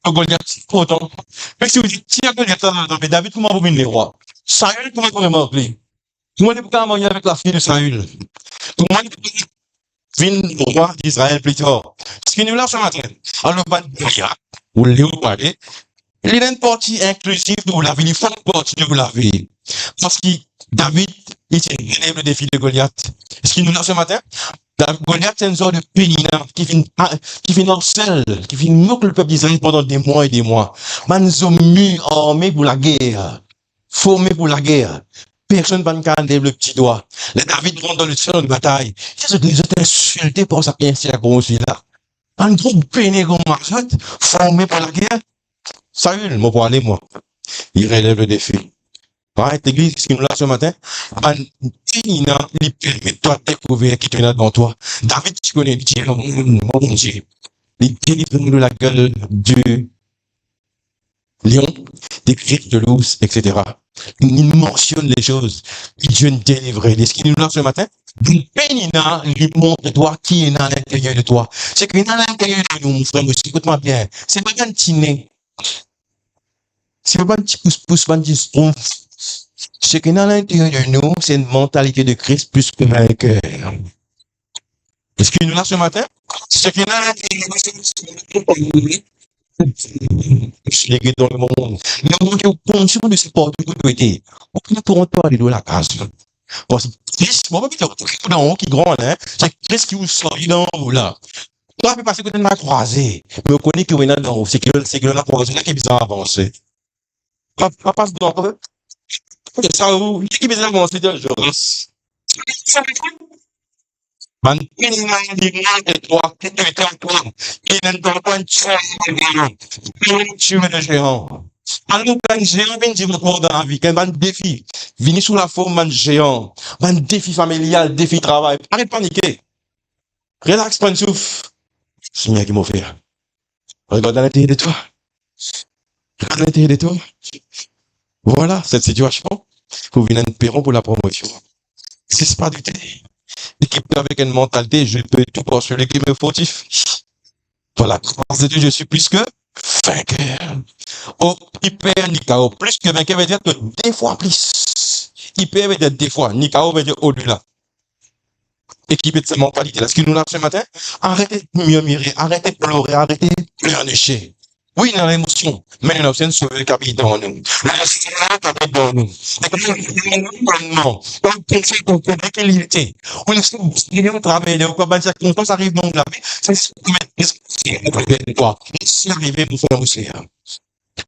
Goliath, c'est pas autant. Mais si vous dites, tiens, Goliath, David, comment vous venez le roi? Saül, comment vous vraiment appelé? Comment vous pouvez marier avec la fille de Saül? Comment vous pouvez venir le roi d'Israël plus tard? Ce qui nous l'a ce matin, alors, Goliath, vous l'avez parlé, il a une partie inclusive de vous laver, il faut une partie de vous laver. Parce que David, il relève le défi de Goliath. Ce qui nous l'a ce matin, Goliath, c'est une sorte de pénina qui finit en sel, qui finit mieux que le peuple d'Israël pendant des mois et des mois. Man, ils ont mis armés pour la guerre, formés pour la guerre. Personne ne va enlever le petit doigt. Les David rentrent dans le champ de bataille. Ils ont insultés pour ça qu'il y a un là. Un groupe péné comme Marchot, formé pour la guerre. Saül, moi, pour aller, moi. Il relève le défi. Ouais, l'église, ce qui nous l'a ce matin, Pénina, il permet de toi découvrir qui tu es dans toi. David, tu connais, il dit, mon Dieu, il délivre de la gueule du lion, des griffes de l'ours, etc. Il mentionne les choses. Il Dieu nous délivre. Ce qui nous l'a ce matin, Pénina lui montre de toi qui est à l'intérieur de toi. C'est qu'il est à l'intérieur de nous, mon frère, écoute-moi bien. C'est pas un petit nez. C'est pas un petit pouce-pouce, pas un petit schtroumpf. Ce qui est à l'intérieur de nous, c'est une mentalité de Christ plus que vainqueur. Ce qui nous l'a ce matin, ce qui est à l'intérieur de nous, c'est les dans le monde. Le monde est conscient de ce porte de côté. On ne pourra pas aller dans la case. Parce que Christ, moi, je vais vous dans haut qui grand, hein. C'est Christ qui vous sort dans haut, là. Toi, tu peux passer côté de la croisée. Mais on connaît que vous êtes dans haut. C'est que la croisée, là, qui est bizarre avancée. Pas passe dans haut. C'est ça, où, qui est bizarre avancée, je reste. Man, il n'y a de toi, qui te est en toi. Il n'entend pas une tueur de géant. Alors, un géant vient dire encore dans la vie, qu'un défi. Venez sous la forme d'un géant. Un défi familial, défi travail. Arrête de paniquer. Relax, prends une souffle. C'est bien qui m'a fait. Regarde à l'intérieur de toi. Regarde à l'intérieur de toi. Voilà, cette situation. Pour venir un perron pour la promotion. C'est pas du tout. L'équipe avec une mentalité, je peux tout pour celui qui me fautif. Voilà. Parce que je suis plus que vainqueur. Oh, hyper Nikao. Plus que vainqueur veut dire que des fois plus. Hyper veut dire des fois. Nikao veut dire au-delà. Équipé de cette mentalité-là. Ce qui nous l'a ce matin, arrêtez de murmurer, arrêtez de pleurer, arrêtez de pleurnicher. Oui, dans l'émotion, mais nous sommes sauvés qui habite dans nous. La Seigneur qui habite dans nous. Et comme nous, comme pensez qu'on peut l'équilibrer. On est sur le travail, de quoi, ben, circonstances arrivent dans la vie, c'est ce que toi. C'est arrivé pour faire aussi.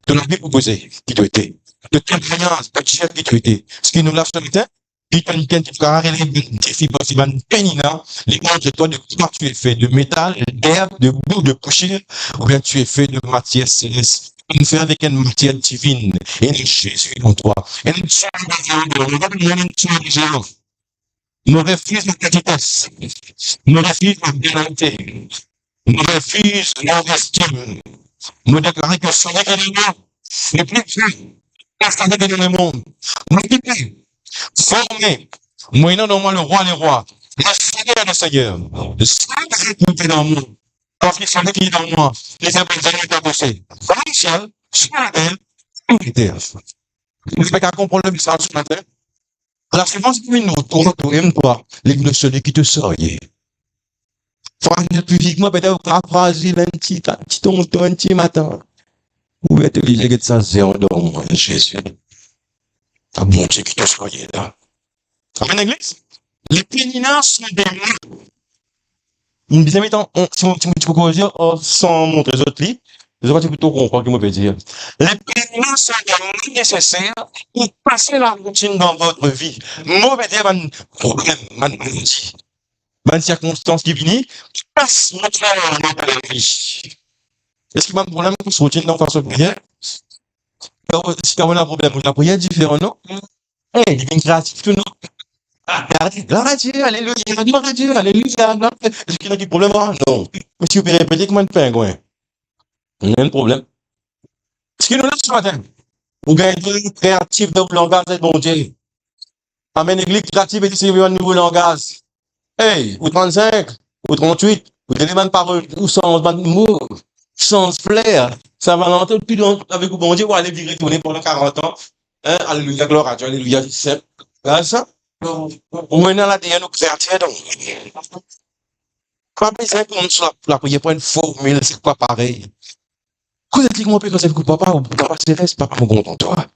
De la vie proposée, qui doit être. De toute croyance, de chef qui doit être. Ce qui nous l'a ce matin, puis tu as une frère, elle est défi possible, une pénina, les contre toi de quoi tu es fait, de métal, d'herbe, de boue, de poussière, ou bien tu es fait de matière céleste. Tu fais avec une matière divine, et une Jésus en toi. Et une chair de géant. Nous refuse la petitesse. Nous refuse la banalité. Nous refuse la estime. Nous déclarons que ce n'est que le monde. Et plus tu installé dans le monde. Nous quittons. Formé, moyennant dans moi le roi des rois, le Seigneur des seigneurs, le Seigneur qui est dans moi, parce qu'il savait qu'il est dans moi, les appels étaient bossés. Dans le ciel, sur la terre, tout était. Vous n'avez qu'à comprendre le message ce matin. La séquence qui nous tourne, toi, l'église de celui qui te soigne. Frère, publiquement, peut-être, la phrase, un petit tonton, un petit matin. Vous êtes obligé de ça, c'est en don, Jésus. Ah bon Dieu qui te soyez là. Amen, l'église. Les péninards sont des mots. Une deuxième étant, si tu peux dire, sans montrer les autres livres, les autres, tu peux tout comprendre ce que je peux dire. Les péninards sont des mots nécessaires pour passer la routine dans votre vie. Mauvais dire, un problème, un maladie, une circonstance qui finit, qui passe notre vie. Est-ce qu'il y a un problème pour se routine dans la façon de prière? Si on a un problème, la prière est différente, non? Il devient créatif, tout, non? Gloire à Dieu, alléluia, gloire à Dieu, alléluia. Est-ce qu'il y a un problème? Non. Mais si vous pouvez répéter comme un pingouin, il y a un problème. Ce qui nous lève ce matin, vous gagnez créatif dans le langage de bon Dieu. Amen, l'église créative et distribuer un nouveau langage. Hey, ou 35, ou 38, ou des éléments de parole, ou sans mots, sans flair. Ça va l'entendre depuis longtemps avec vous, bon Dieu, ou aller vivre retourner pendant 40 ans. Hein, alléluia, gloire à Dieu, alléluia, c'est ça. On est dans l'ADN créatif, donc. Pas besoin qu'on soit la prière pour une formule, c'est pas pareil. Quand est-ce qu'on peut conseiller que papa ou papa se reste, papa mon content, toi?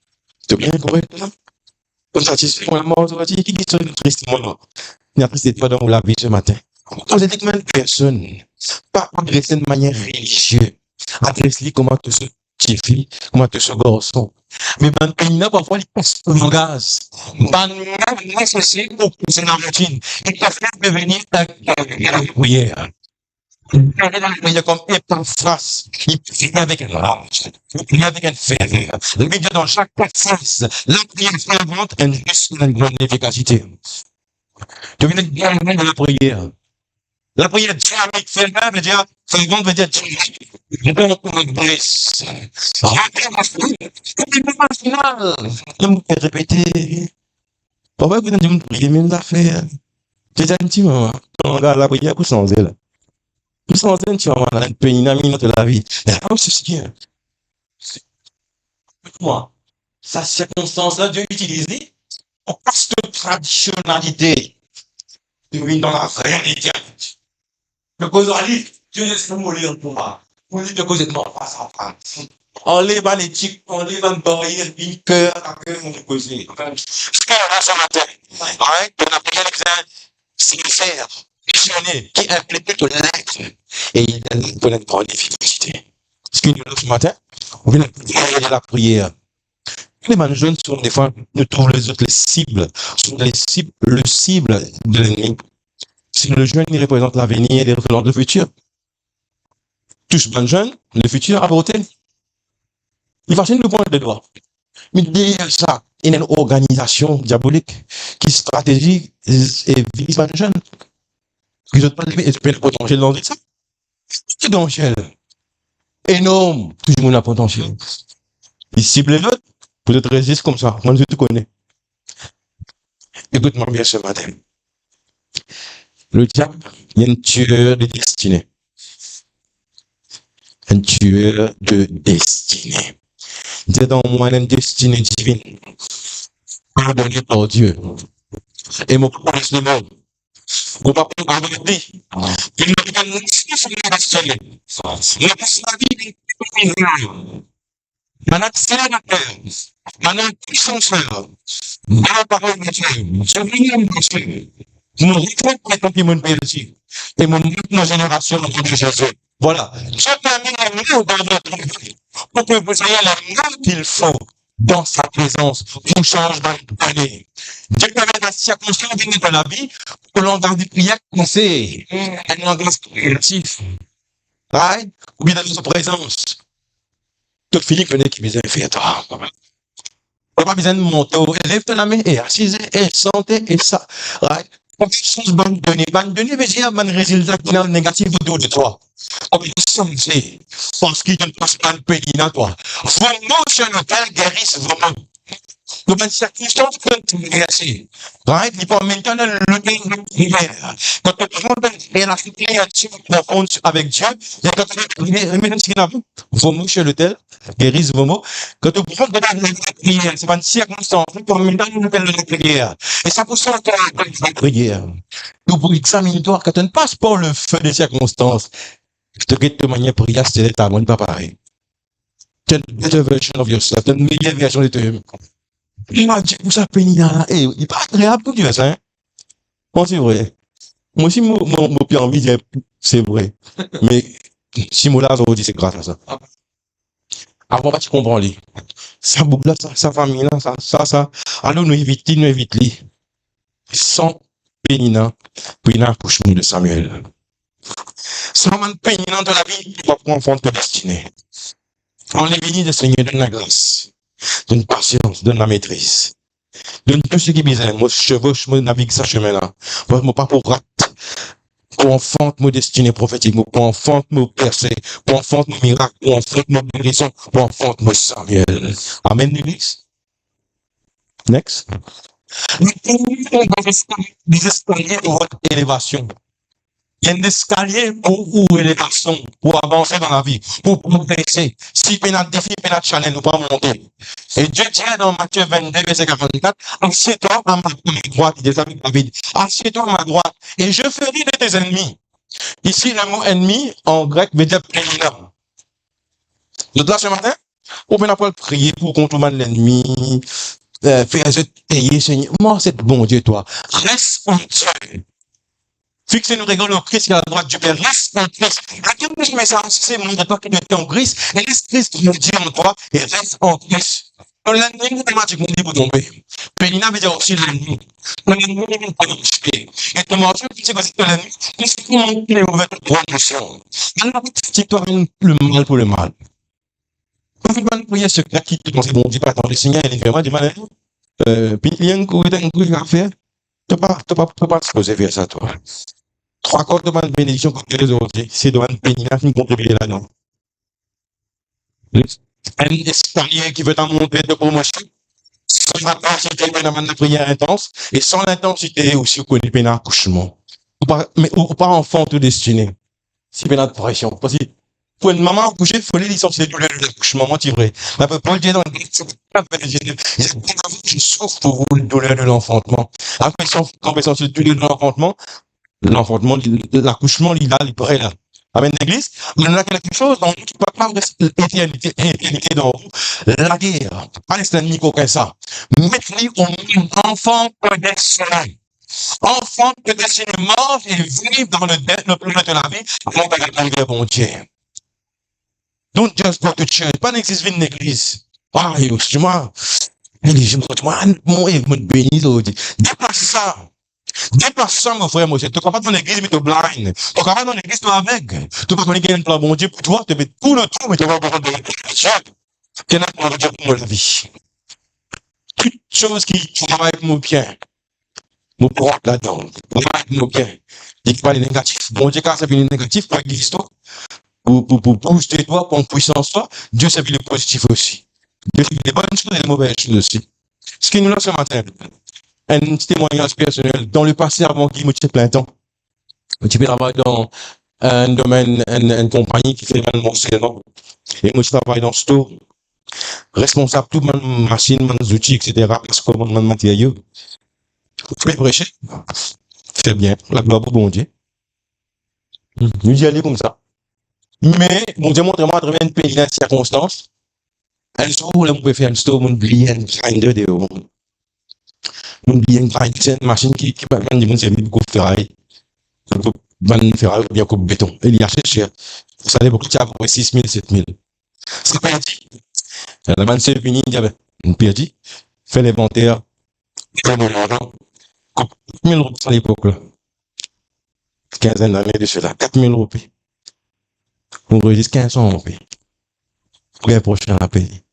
Tu bien compris, là? Comme ça, tu sais, on a mort, tu vas dire, qui est ce tristement, là? Il y a plus de toi dans la vie ce matin. Quand c'est une personne, pas adresser de manière religieuse, adresse-lui comment te se fille, comment te se garçon. Mais ben, il n'a parfois les postes de langage. Ben, nécessaire pour que c'est la routine. Il t'a fait devenir ta prière. Il est comme Epaphras. Il prie avec un rage. Il prie avec un ferveur. Il dit dans chaque face, la prière fervente est juste une grande efficacité. Devenez bien de la prière. La prière dynamique ferveur veut dire, fervente veut dire dynamique. Je peux encore une brise. Rentrer dans le final. Je me fais répéter. Pourquoi vous avez prié même affaires? C'est un petit moment. On regarde la prière pour changer là. Pour changer un petit moment, là, une dynamique de la vie. Mais là, c'est ce qui est. Moi, sa circonstance-là, Dieu utilise en passe de traditionnalité. Devine dans la réalité. Le causalité, Dieu laisse nous mourir pour moi. Vous dites de cause de mort, pas sans face. Enlève l'éthique, enlève une barrière, une cœur, à cœur, on est causé. Ce qu'il y a ce matin, on a pris un examen sincère, missionné, qui implique toute l'être. Et il a une grande efficacité. Ce qu'il y a ce matin, on vient de la prière. Les jeunes sont des fois, nous trouvent les autres les cibles, sont les cibles, le cible de l'ennemi. Si le jeune, il représente l'avenir et le futur. Tous les jeunes, le futur à voter. Il va nous pointer le doigt. Mais derrière ça, il y a une organisation diabolique qui stratégie et vise les jeunes. Ils n'ont pas le potentiel dans ça. C'est potentiel. Énorme. Toujours un potentiel. Ils ciblent l'autre. Peut-être résiste comme ça. Moi, je te connais. Écoute-moi bien ce matin. Le diable, il y a un tueur de destinée. Un tueur de destinée. C'est dans moi une destinée divine. Pardonné par Dieu. Et mon papa, c'est le monde. Mon papa, pardonné. Il me donne une destinée. La personnalité un accélérateur, un impulseur, la parole de Dieu, je viens de Dieu. Nous reconnaissons que mon Père dit, et mon notre génération au nom de Jésus. Voilà. Dieu permet l'amour dans notre vie, pour que vous ayez l'amour qu'il faut dans sa présence, pour changer d'année. Dieu permet la circonstance de la vie, pour que l'on garde des prières conseillées, un langage créatif, right? Ou bien dans sa présence. Tout Philippe venait qui besoin de faire toi. On pas besoin de monter, élève ton main et assise et santé et ça. Right? On fait chose bonne donnée. Bonne donnée veut dire un résultat qui est négatif autour de toi. On peut sentir parce qu'il ne passe pas le pays dans toi. Vraiment, sur lequel guérissent vraiment. Donc, une circonstance que tu exercer. Right? Il faut maintenant le temps de prière. Quand tu prends la créature profonde avec Dieu, et quand tu prières, vos mots chez l'autel, guérissent vos mots. Quand tu prends la prière, c'est pas une circonstance, il faut maintenant le temps de la prière. Et ça pour ça que la prière. Donc, pour examiner toi, quand tu ne passes pas le feu des circonstances, je te guette de manière prière, c'est l'état, moi, pas pareil. Tu as une better version of yourself, tu as une meilleure version de toi-même. Il m'a dit, vous ça pénis là, et il n'est pas agréable pour Dieu, ça, hein. Bon, c'est vrai. Moi aussi, mon permis, c'est vrai. Mais, si mon là, je dis, c'est grâce à ça. Avant, tu comprends, lui. Ça boucle là, ça, sa famille là, ça. Alors, nous évite, lui. Sans pénina, puis l'accouchement de Samuel. Sans man pénina dans la vie, tu vas prendre enfant de destinée. On est béni de Seigneur, donne la grâce. Donne patience, donne la maîtrise. Donne tout ce qui est besoin. Moi, je navigue ce chemin-là. Moi, pas pour rater. Pour enfanter mon destinée prophétique, pour enfanter mon percée, pour enfanter mon miracle, pour enfanter mon guérison, pour enfanter mon Samuel. Amen, l'église. Next. Des escaliers pour votre élévation. Il y a un escalier pour vous élévation, pour avancer dans la vie, pour progresser. Si vous avez des défis, vous avez des challenges, vous pas monter. Et Dieu dit dans Matthieu 22, verset 44, assieds-toi à ma droite, il dit avec David, assieds-toi à ma droite, et je ferai de tes ennemis. Ici, le mot ennemi, en grec, veut dire président. Donc là, ce matin, on peut pas prier pour contourner l'ennemi, faire je payer, Seigneur. Moi, c'est bon Dieu, toi. Reste en Dieu. Fixez-nous regard au Christ qui est à la droite du Père. Reste en Christ. À quel point je mets ça, c'est mon toi qui est en Christ, et laisse Christ me dire en toi, et reste en Christ. L'ennemi, automatiquement, il vous tomber. Pélina veut dire aussi l'ennemi. L'ennemi, il pas marcher. Et ton marché, tu sais quoi, c'est l'ennemi. C'est comment il est ouvert pour promotion. Alors, si toi, le mal pour le mal. Quand vous allez prier secret, qui tout bon Dieu, pas attendre, Seigneur, il est vraiment du mal. Puis il y a un coup à faire. Tu peux pas se poser vers ça, toi. 3 quarts de ma bénédiction contre les autres. C'est de ma bénédiction qui contribue là-dedans. Un escalier qui veut t'en monter de promotion. Sans l'intensité, il y a une prière intense. Et sans l'intensité, aussi, vous connaissez un accouchement. Ou pas enfant tout destiné. C'est bien de pression. Parce que pour une maman accouchée, il faut les licencier des douleurs de l'accouchement, moi, tu vrai. Mais Paul dit dans le je souffre pour vous les douleurs de l'enfantement. Après, quand ils sont sur les douleurs de l'enfantement, l'accouchement, il est là. Amen, l'église. Il y en a quelque chose dans nous qui peut pas de l'éternité dans vous. La guerre. Pas les ennemis qu'aucun ça. Mettez-les au enfant de destinée. Enfant de destinée mort et vivre dans le plan de la vie. Avant de répondre bon Dieu. Don't just go to church. Pas n'existe une église. Ah, moi, moi, béni, déplace ça. Déplace ça, mon frère, Moshe. Tu ne crois pas dans l'église, mais tu es blind. Tu ne crois pas dans l'église, tu es aveugle. Tu ne crois pas qu'il y a un plan bon Dieu pour toi, tu mets tout le trou, mais tu vas pas de Dieu. Quel est le plan de Dieu pour la vie? Toute chose qui travaille avec mon bien, mon propre là-dedans, avec nos biens. Il pas les négatifs. Bon Dieu, quand c'est les négatifs, pour l'église, pour booster toi, pour puissance toi, Dieu sait le positif aussi. Dieu sait les bonnes choses et les mauvaises choses aussi. Ce qui nous lance ce matin, un petit témoignage personnel. Dans le passé, avant qu'il me tue plein temps, je travaille dans un domaine, une compagnie qui fait mal mon. Et moi, je travaille dans ce store, responsable de toutes mes machines, mes outils, etc. Parce que mon matériaux. Je vais prêcher. C'est bien. La gloire pour bon Dieu. Nous y aller comme ça. Mais, mon Dieu, montre-moi à travers une pays dans circonstance. Un jour, là, on peut faire un store, mon billet, un grinder de haut. Mon billet, un grinder, c'est une machine qui va vendre des services beaucoup de ferraille. Vendre ferraille, bien comme béton. Et il y a cher. Ça allait beaucoup de à peu près 6 000, 7 000. C'est perdu. La bande s'est finie, il y avait une perdu. Fait l'inventaire. Fait mon argent. 4 000 roupies à l'époque, là. 15 d'années de cela. 4 000 roupies. On registre 1500 roupies. Pour un prochain à payer.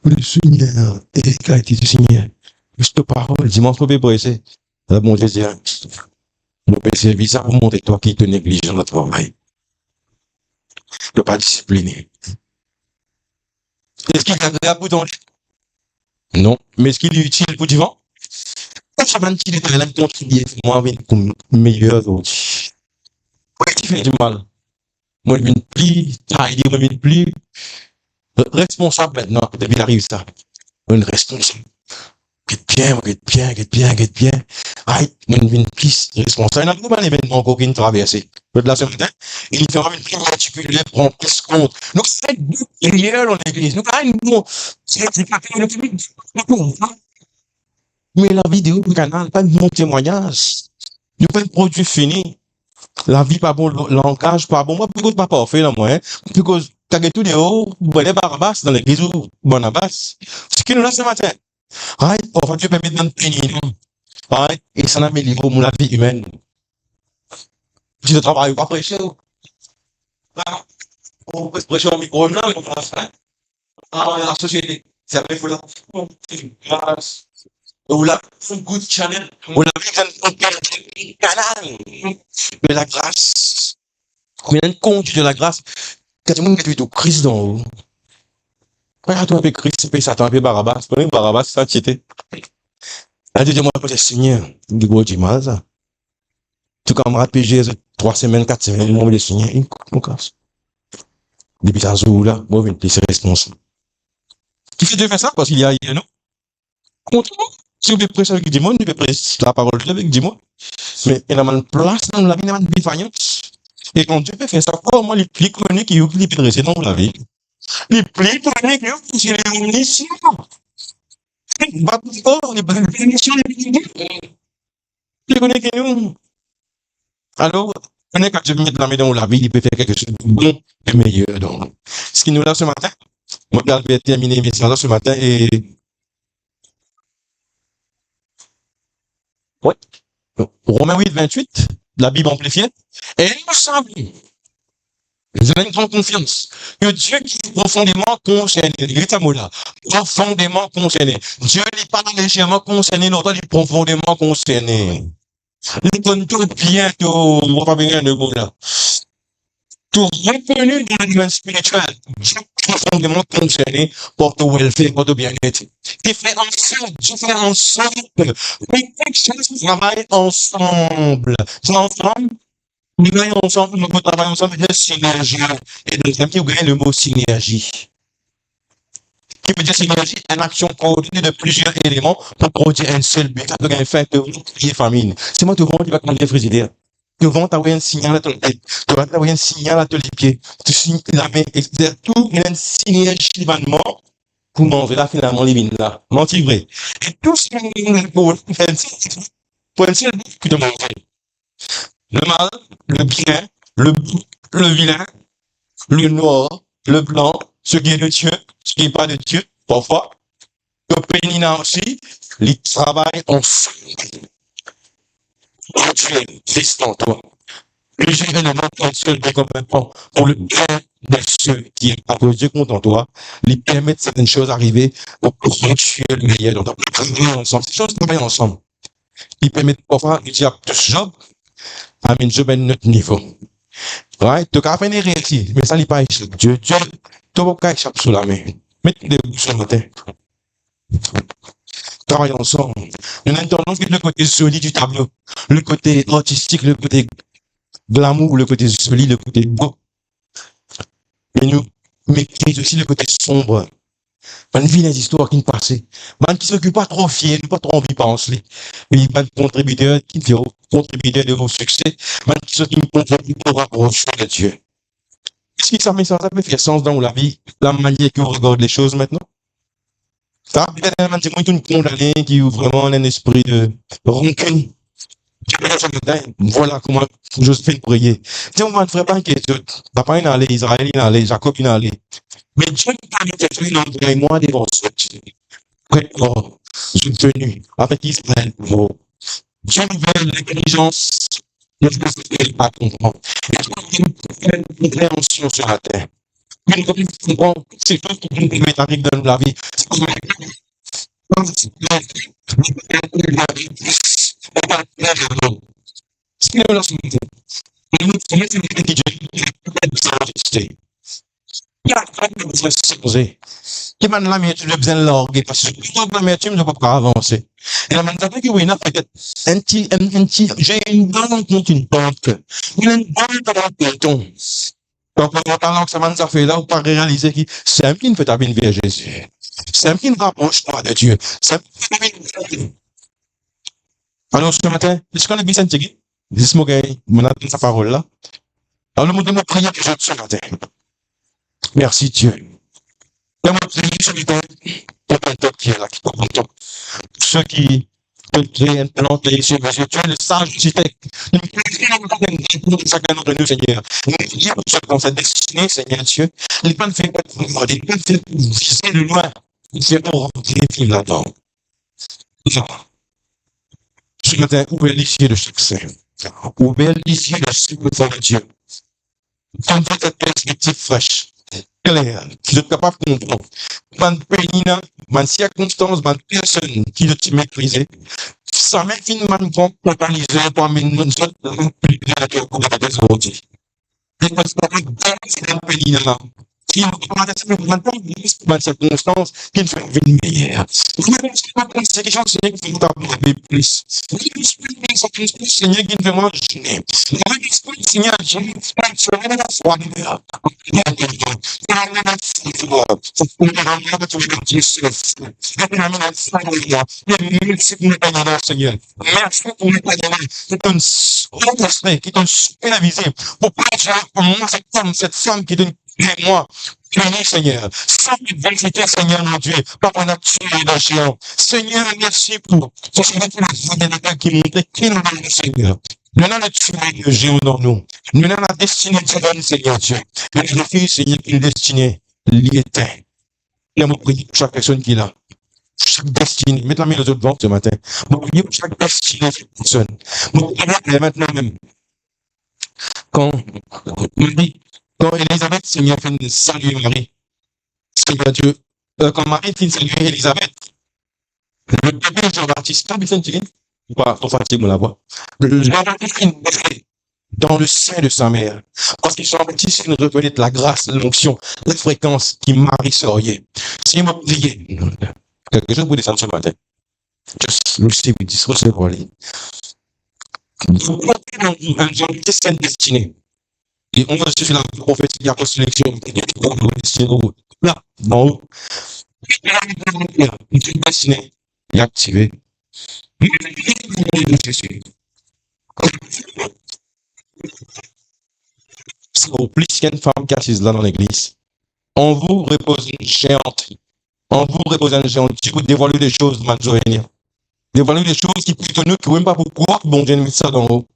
Le Seigneur, et la du Seigneur. Juste parole, dimanche, on peut presser. La bon Dieu dit, on peut servir ça pour montrer toi qui te néglige dans le travail. Tu pas discipliné. Est-ce qu'il est agréable pour ton non. Mais est-ce qu'il est utile pour du vent? Ça va utile de la contribuer, moi, comme meilleur autre. Oui, qui fait du mal. Moi, je ne plus, je ne plus responsable maintenant, depuis arrive ça. Une responsable. Get bien. Aïe, moi, je ne plus responsable. Il y a un événement qu'on vient de traverser. De la semaine, il fait une prière particulière, prend plus compte. Nous, c'est deux prières dans l'église. Nous, c'est pas le public. Mais la vidéo du canal, pas de bon témoignage. Nous pas de produit fini. La vie pas bon, le langage pas bon. Moi, pourquoi pas parfait, là, moi, hein? Parce que t'as tout des hauts, bon, les Barabas dans l'église ou Bonabas. Ce qui nous l'a ce matin. Right? Parfois, Dieu permet de pénir. Right? Et ça améliore la vie humaine. Si tu travailles pas prêcher, on peut prêcher au micro, non, on va faire. Ah, la société. C'est après, il faut la. On l'a un good channel. On a vu un canal de la grâce. Combien de compte de la grâce? Quand tu me dis Christ dans haut. Regarde toi un peu Christ, un peu Satan, un peu Barabbas. Prenez Barabbas, ça, tu étais. La deuxième fois, peut-être Seigneur. Du gros du mal, ça. Tu camarades PG, 3 semaines, 4 semaines, moi, le Seigneur, il me casse. Depuis ça, là, moi, je vais te responsable. Qui fait Dieu faire ça? Parce qu'il y a, non? Contre-moi. Si vous pouvez prêcher avec Dimon, vous pouvez prêcher la parole de Dieu avec Dimon. Mais il y a une place dans la vie, il y a une défaillance. Et quand Dieu peut faire ça, comment les plis chroniques qui occupent les dressés dans la vie? Les plis chroniques qui occupent les munitions. Pas plus fort, les munitions, les plis. Les chroniques qui nous. Alors, quand Dieu met de la main dans la vie, il peut faire quelque chose de bon et meilleur. Donc, ce qui nous l'a ce matin, moi, je vais terminer mes séances ce matin et. Oui. Romains 8, 28, la Bible amplifiée. Et il me semble, vous avez une grande confiance, que Dieu qui est profondément concerné, il est à mot là, profondément concerné. Dieu n'est pas légèrement concerné, non, il est profondément concerné. Il donne tout bientôt, on va pas venir de mot là. Tout revenu dans le domaine spirituel, Dieu est profondément concerné pour ton welfare, pour ton bien-être. Dieu fait ensemble. Mais quelque chose travaille ensemble. C'est ensemble. Nous gagnons ensemble, nous travaillons ensemble de synergie. Et deuxième qui gagne le mot synergie. Qui veut dire synergie, une action coordonnée de plusieurs éléments pour produire un seul but. Ça peut gagner fin de crier famine. C'est moi tout le monde qui va commander le frigidaire. Tu vas t'envoyer un signal à ton tête. Tu vas t'envoyer un signal à ton pied. Tu signes la main. Et c'est tout, il y a une synergie d'événement pour manger là, finalement, les mines là. Menti vrai. Et tout ce qui est pour un seul but que de manger. Le mal, le bien, le vilain, le noir, le blanc, ce qui est de Dieu, ce qui n'est pas de Dieu, parfois, le pénina aussi, ils travaillent ensemble. Dieu est Christ en toi. Le Dieu est le nom d'un seul décomplètement pour le bien de ceux qui est pas Dieu compte en toi, lui permettre certaines choses arriver pour produire le meilleur. Donc, travailler ensemble. Ces choses travaillent ensemble. Ils permettent parfois de dire à ce job, Amen, je vais notre niveau. Right? Tu as fait une réussite, mais ça n'est pas échappé. Dieu, tu vas pas échapper sous la main. Mettez des bouts sur le matin. travailler ensemble. Nous avons tendance que le côté solide du tableau, le côté artistique, le côté glamour, le côté solide, le côté beau. Et nous méprisons aussi le côté sombre. Man vit les histoires qui nous passent. Man qui s'occupe pas trop fier, pas trop envie de penser. Mais man contributeur qui fait contributeur de vos succès. Man qui s'occupe pour rapprocher de Dieu. Est-ce que ça peut faire sens dans la vie, la manière qu'on regarde les choses maintenant? Ça, peut-être, c'est moi qui nous condamné, qui a vraiment un esprit de rancune. Voilà comment Joséphine prier. Dieu, on ne ferait pas inquiétude. Papa, il allait, Israël, il allait, Jacob, il allait. Mais Dieu nous parle de lui, l'André et moi, devant ce Dieu. D'accord, je suis venu avec Israël. Dieu nous donne l'intelligence de ce que je ne pas comprendre. Et je une compréhension sur la terre. Mais nous comprendre, c'est tout ce qui nous arrive dans la vie. Ce qui est la société. Nous sommes les Dieu. Il y a besoin de se poser. Qui m'a la tu as besoin de l'orgue parce que quand la mère tu ne peux pas avancer. Et la manière que oui, n'a fait un petit, j'ai une bonne compte une porte. Il a une bonne porte. Donc, pendant que ça m'a fait là, vous pas réaliser que c'est un qui ne fait ta vie vers Jésus. C'est un qui ne rapproche pas de Dieu. C'est un qui ne alors, ce matin, est-ce qu'on a besoin de te dire? Dis-moi, mon attend sa parole là. Alors, nous devons prier que ce matin. Merci Dieu. Nous devons prier ce matin pour un peuple qui est là, qui est content. Pour ceux qui ont implanté sur les yeux, tu es le sage architecte. Nous prions pour chacun d'entre nous, Seigneur. Nous prions pour chacun dans sa destinée, Seigneur Dieu. Il n'est pas fait pour regarder, il n'est pas fait pour viser de loin. Il fait pour rentrer là-dedans. Ce matin, ouvrez les yeux de chaque saint. Ouvrez les yeux de ce que fait Dieu. Quand vous cette perspective fraîche, claire, qui est capable de comprendre, man pays, man circonstance, man personne qui est méprisé, ça met finalement totalisé pour amener nous autres plus à la cour de la aujourd'hui. Et parce que c'est un pays là. Qui ne circonstance qui ne fait une meilleure. C'est quelque chose qui nous a plus. Seigneur qui ne fait moins gêner. Seigneur, je ne sais pas si on est la foi de Dieu. Merci pour nous pardonner. Qui t'ont supervisé pour pas cette femme qui donne moi, bénis Seigneur, sans adversité, Seigneur mon Dieu, par ton nature d'agir. Seigneur, merci pour ce qui montait qui nous donne, Seigneur. Nous avons la tuile de Géo dans nous. Nous avons la destinée de donne, Seigneur Dieu. Nous avons la fille, Seigneur, qui est destinée, l'éteint. Et on prie pour chaque personne qui est là. Chaque destinée. Mettez la main aux autres vents ce matin. On prie pour chaque destinée de cette personne. On prie maintenant même. Quand Élisabeth, Seigneur, fait de saluer Marie. Seigneur Dieu, quand Marie fait de saluer Élisabeth, le bébé Jean-Baptiste, pas besoin de dire, pas trop fatigué, mon la voix. Jean-Baptiste est bébé dans le sein de sa mère. Parce que Jean-Baptiste, il reconnaît la grâce, l'onction, la fréquence qui Marie soriait. Seigneur, m'a prié. Quelque chose pour descendre ce matin. Just receive it, just recevoir les. Jean-Baptiste, c'est une destinée. Et on va suivre la prophétie de la resurrection. Là, en haut. Une destinée est activée. C'est au plus qu'il y a une femme qui est assise là dans l'église. On vous repose une géante. On vous repose une géante. Tu peux dévoiler des choses, Madjoénia. Dévoiler des choses qui plutôt nous, qui ne savent même pas pourquoi bon Dieu met ça dans haut.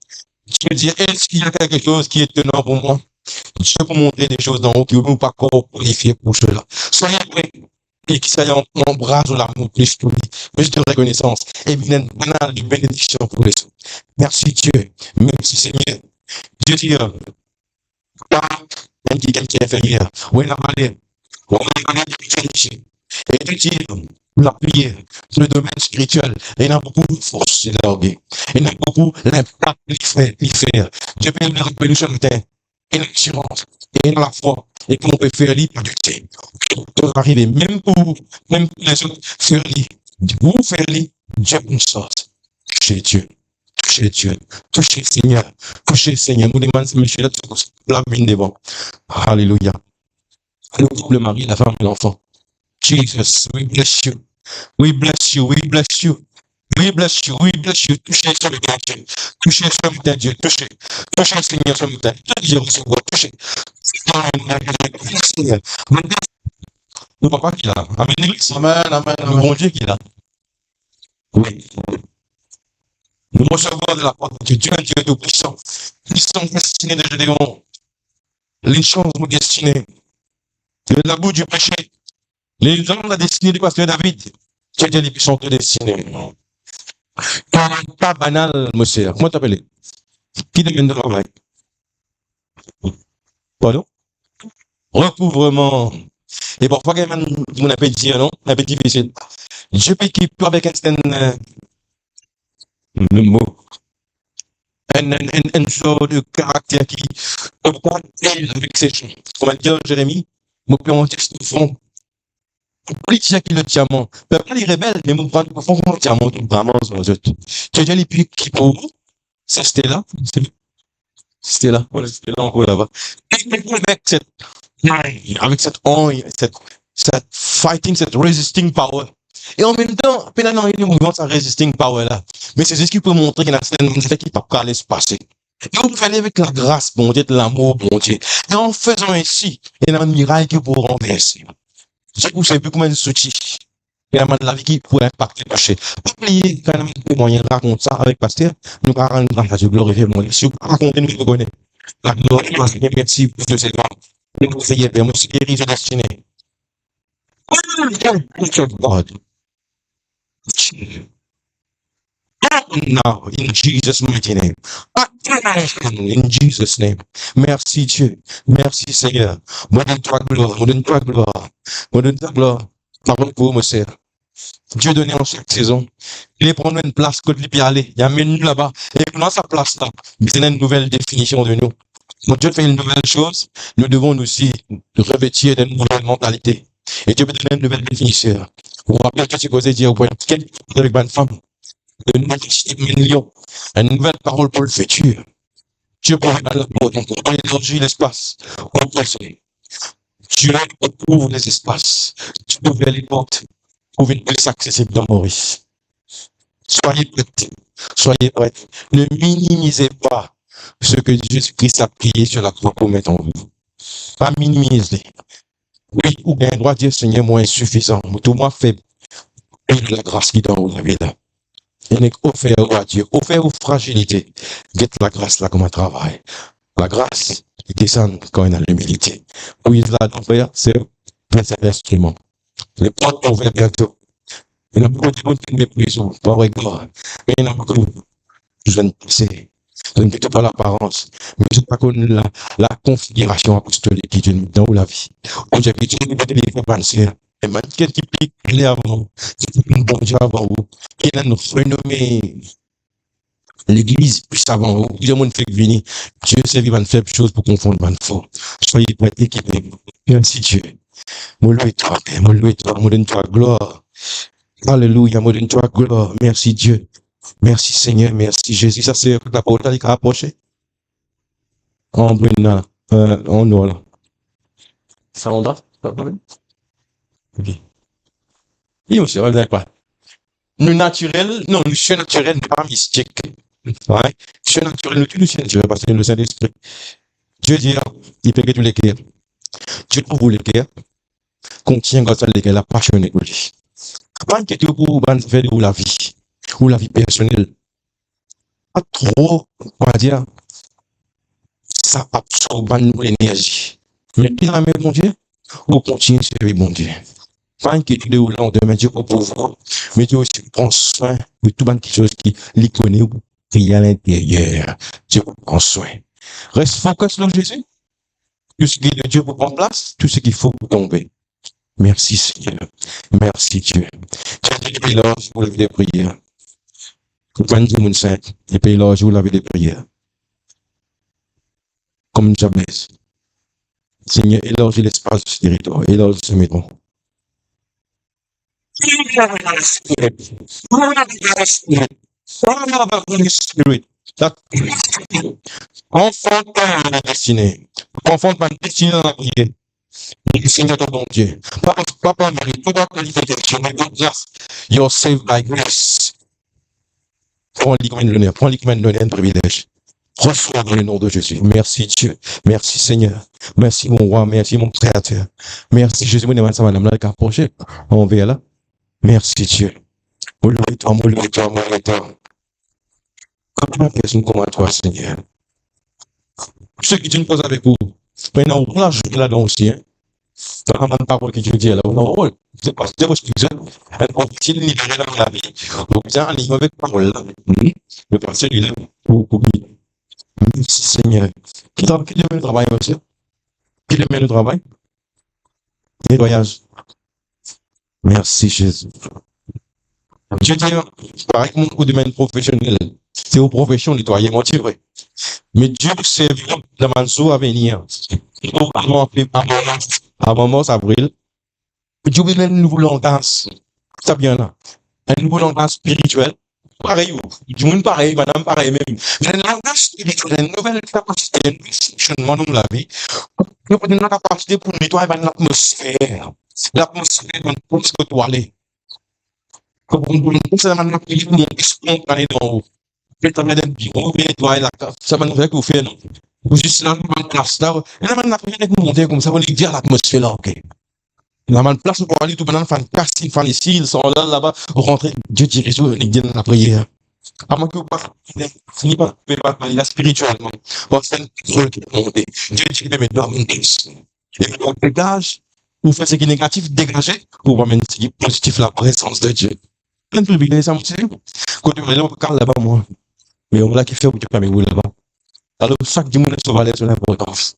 Tu peux dire, est-ce qu'il y a quelque chose qui est tenant pour moi? Je peux montrer des choses d'en haut qui ne vont pas encore qualifier pour cela. Soyez prêts et qui soyez en bras de l'amour plus que lui. Plus de reconnaissance et une banale de bénédiction pour les autres. Merci Dieu. Merci Seigneur. Dieu dit, même qui est inférieur, où est la malade, où est la malade et Dieu dit, la prière, le domaine spirituel, il y a beaucoup de force, il y a beaucoup d'impact, il fait. Dieu peut nous rappeler ce matin. Et l'assurance, et la foi, et qu'on peut faire lire par du temps. On peut arriver, même pour les autres, faire lire, Vous faites Dieu une sorte. Touchez Dieu. Touchez Dieu. Touchez Seigneur. Touchez Seigneur. Nous demandons, monsieur, là, la vie devant. Alléluia. Nous, le mari, la femme et l'enfant. Jesus, we bless you. We bless you. We bless you. We bless you. We bless you. Touchez ce matin, Dieu. Touchez ce matin, Dieu. Touchez. Touchez, Seigneur, ce matin. Touchez, recevoir. Touchez. Seigneur. Nous, papa, qui l'a. Amen. Amen. Amen. Le bon Dieu qui l'a. Oui. Nous recevons de la part de Dieu, un Dieu tout puissant. Puissant, destiné de Gédéon. Les choses nous destinées. Le labour du péché. Les gens, la destinée du pasteur David. Dieu dit les puissants te destinés. Pas banal, monsieur. Comment t'appelles? Qui devient de travail? Pardon? Recouvrement. Et parfois, quand on appelle dire non, un peu difficile. Je peux qui peut avec un certain le mot. Un genre de caractère qui peut pas avec ses choses. Comment dire, Jérémie? Mon père en texte au fond. Politicien qui le diamant. Peut pas les rebelles, mais mon père au fond, le diamant, tout vraiment, tu as déjà les pieds qui pour vous? Ça, c'était là. C'était là. Voilà, c'était là encore là-bas. Avec cette honte, cette fighting, cette resisting power. Et en même temps, pendant dans le mouvement, cette resisting power là. Mais c'est ce qui peut montrer qu'il y a certaines choses qui ne peuvent pas aller se passer. Et on peut aller avec la grâce, bon Dieu, de l'amour, bon Dieu. Et en faisant ainsi, il y a un miracle qui peut renverser. C'est pour ça, un peu comme un soutien. Il y a de la vie qui pourrait impacter le péché. Pas oublier, quand même, un moyen de raconter ça avec Pasteur, nous allons rendre la glorifier mon Dieu. Si vous racontez, nous reconnaissons. La gloire, merci pour tous ces gars. Nous vous ayez bien, nous guéris de destinée. God. Now, in Jesus' mighty name. In Jesus' name. Merci Dieu. Merci Seigneur. Moi donne-toi gloire. Moi donne-toi gloire. Moi donne-toi gloire. Parole pour mon Seigneur. Dieu donné en chaque saison. Il est prendre une place côté lui aller. Il amène nous là-bas. Et dans sa place là, c'est une nouvelle définition de nous. Quand Dieu fait une nouvelle chose, nous devons aussi revêtir d'une nouvelle mentalité. Et Dieu peut donner une nouvelle définition. Vous vous rappelez que tu causais dire, quelle avec une femme, une million, une nouvelle parole pour le futur. Dieu pourrait dans la porte, on élargit l'espace. Dieu ouvre les espaces. Dieu ouvre les portes. Ouvre une place accessible dans Maurice. Soyez prêts. Soyez prêts. Ne minimisez pas ce que Jésus-Christ a prié sur la croix pour mettre en vous. Pas minimiser. Oui, ou bien, droit dire, Seigneur, moi insuffisant, tout moi faible. Et la grâce qui donne la vie là. Il est offert à Dieu, offert aux fragilités. Get la grâce là comme un travail. La grâce qui descend quand il a l'humilité. Oui, là, frère, c'est l'instrument. Les portes sont ouvertes bientôt. Il y en a beaucoup de monde qui méprisent, pas avec gloire. Mais il y en a beaucoup qui viennent passer. Ce n'est pas l'apparence, mais c'est pas comme la configuration apostolique qui est dans la vie. On j'ai dit, et même quelqu'un qui pique avant, c'est un bon Dieu avant vous. Il a nous renommé l'église plus avant vous. Dieu m'a fait venir. Dieu sait qu'il va faire chose pour confondre man fort. Soyez prêts, équipés. Merci Dieu. Moi, louez-toi, moi, louez-toi, moi, donne-toi gloire. Alléluia, moi, donne-toi gloire. Merci Dieu. Merci Seigneur, merci Jésus. Ça, c'est la parole qui a approché. En brûlant, en noir, là. Ça, on doit? Ok. Et monsieur, on ne pas. Nous naturel, non, nous sommes naturel, pas mystique. Ouais. Nous sommes naturel, nous sommes naturel, parce que le Saint-Esprit. Dieu dit, il peut que tous les cœurs. Dieu trouve les cœurs. Contient quand les cœurs, la passion pour lui. Pas que tu pour faire de la vie. Ou la vie personnelle. Pas trop, on va dire, ça absorbe l'énergie. Mais qui la met, mon Dieu, ou continue de servir, mon Dieu. Pas inquiétude ou lendemain, Dieu pour pouvoir, mais Dieu aussi prend soin de tout quelque chose qui l'y connaît ou qui est à l'intérieur. Dieu prend soin. Reste focus sur Jésus. Tout ce qui est de Dieu pour prendre place, tout ce qu'il faut pour tomber. Merci Seigneur. Merci Dieu. Et là, je vous lève des prières. Compagnie du monde saint, et puis là, je vous lève des prières. Comme jamais. Seigneur, élargis l'espace du territoire, élargis ce maison. Spirit. That confronte la destinée. Confronte ma destinée dans la prière. Le Seigneur ton bon Dieu. Papa, Marie, tout votre qualification, my God, yes, you're saved by grace. Prends-les comme une honneur, prends-les comme un honneur, un privilège. Reçois dans le nom de Jésus. Merci Dieu. Merci Seigneur. Merci mon roi. Merci mon créateur. Merci Jésus. Mon aimant, ça va l'amener à approcher. On verra là. Merci Dieu. Mollo-toi. Quand tu m'as fait comme à toi, Seigneur. Ceux qui tu poses avec vous. Maintenant, on l'a joué là-dedans aussi, hein. Dans la parole que Dieu dit là, on c'est pas c'est parce que on s'il libéré dans la vie. Donc, ça, en ligne avec parole là. Le pasteur, il est pour merci Seigneur. Qui aime le travail, monsieur? Qui aime le travail? Nettoyage. Merci Jésus. Dieu dit, pareil que mon domaine professionnel, c'est aux professions nettoyer, moi, c'est vrai. Mais Dieu servira dans ma source à venir. Avant mars, avril, Dieu veut un nouveau langage. Ça vient là. Un nouveau langage spirituel. Pareil, du monde pareil, madame pareil même. Mais un langage spirituel, une nouvelle capacité, un fonctionnement dans la vie. Nous avons une capacité pour nettoyer l'atmosphère. L'atmosphère dans tout ce que tu aller. Comme on dit, c'est la manière de monter spontané dans haut. Peut-être que vous bureau, nettoyer la carte. Ça va nous faire que vous faites, non? Vous juste là, vous place là. Et la manière de monter comme ça, vous allez dire l'atmosphère là, ok. La manière de place pour aller tout pendant faire casting, faire ici, ils sont là-bas, rentrer. Dieu dirige vous, ils disent la prière. À moins que vous ne pas parler là spirituellement. Vous faites une chose qui est montée. Dieu dit que mes doigts montent. Et on dégage, vous faites ce qui est négatif, dégagez, pour vous amener ce qui est positif, la présence de Dieu. Plein de privilèges, ça me dit. Quand tu vas parler là-bas, moi. Mais on l'a qui fait pour que tu parles là-bas. Alors, chaque dimanche, on va aller sur l'importance.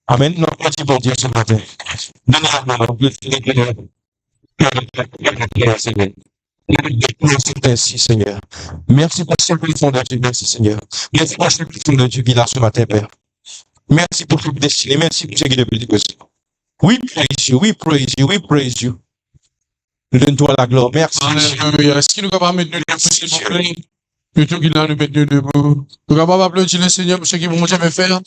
Amen. Non, pas dit pour Dieu ce matin. Merci, Seigneur. Merci pour ce que font de Dieu. Merci, Seigneur. Merci pour ce que font de Dieu là ce matin, Père. Merci pour tout destiné. Merci pour ce qui est de plus. We praise you. We praise you. We praise you. Nous donne-toi la gloire. Merci. Alléluia. Est-ce qu'il nous va mettre de s'il vous plaît? Plutôt qu'il a nous mettre debout. Nous va pas applaudir le Seigneur pour ce qu'ils vont jamais faire.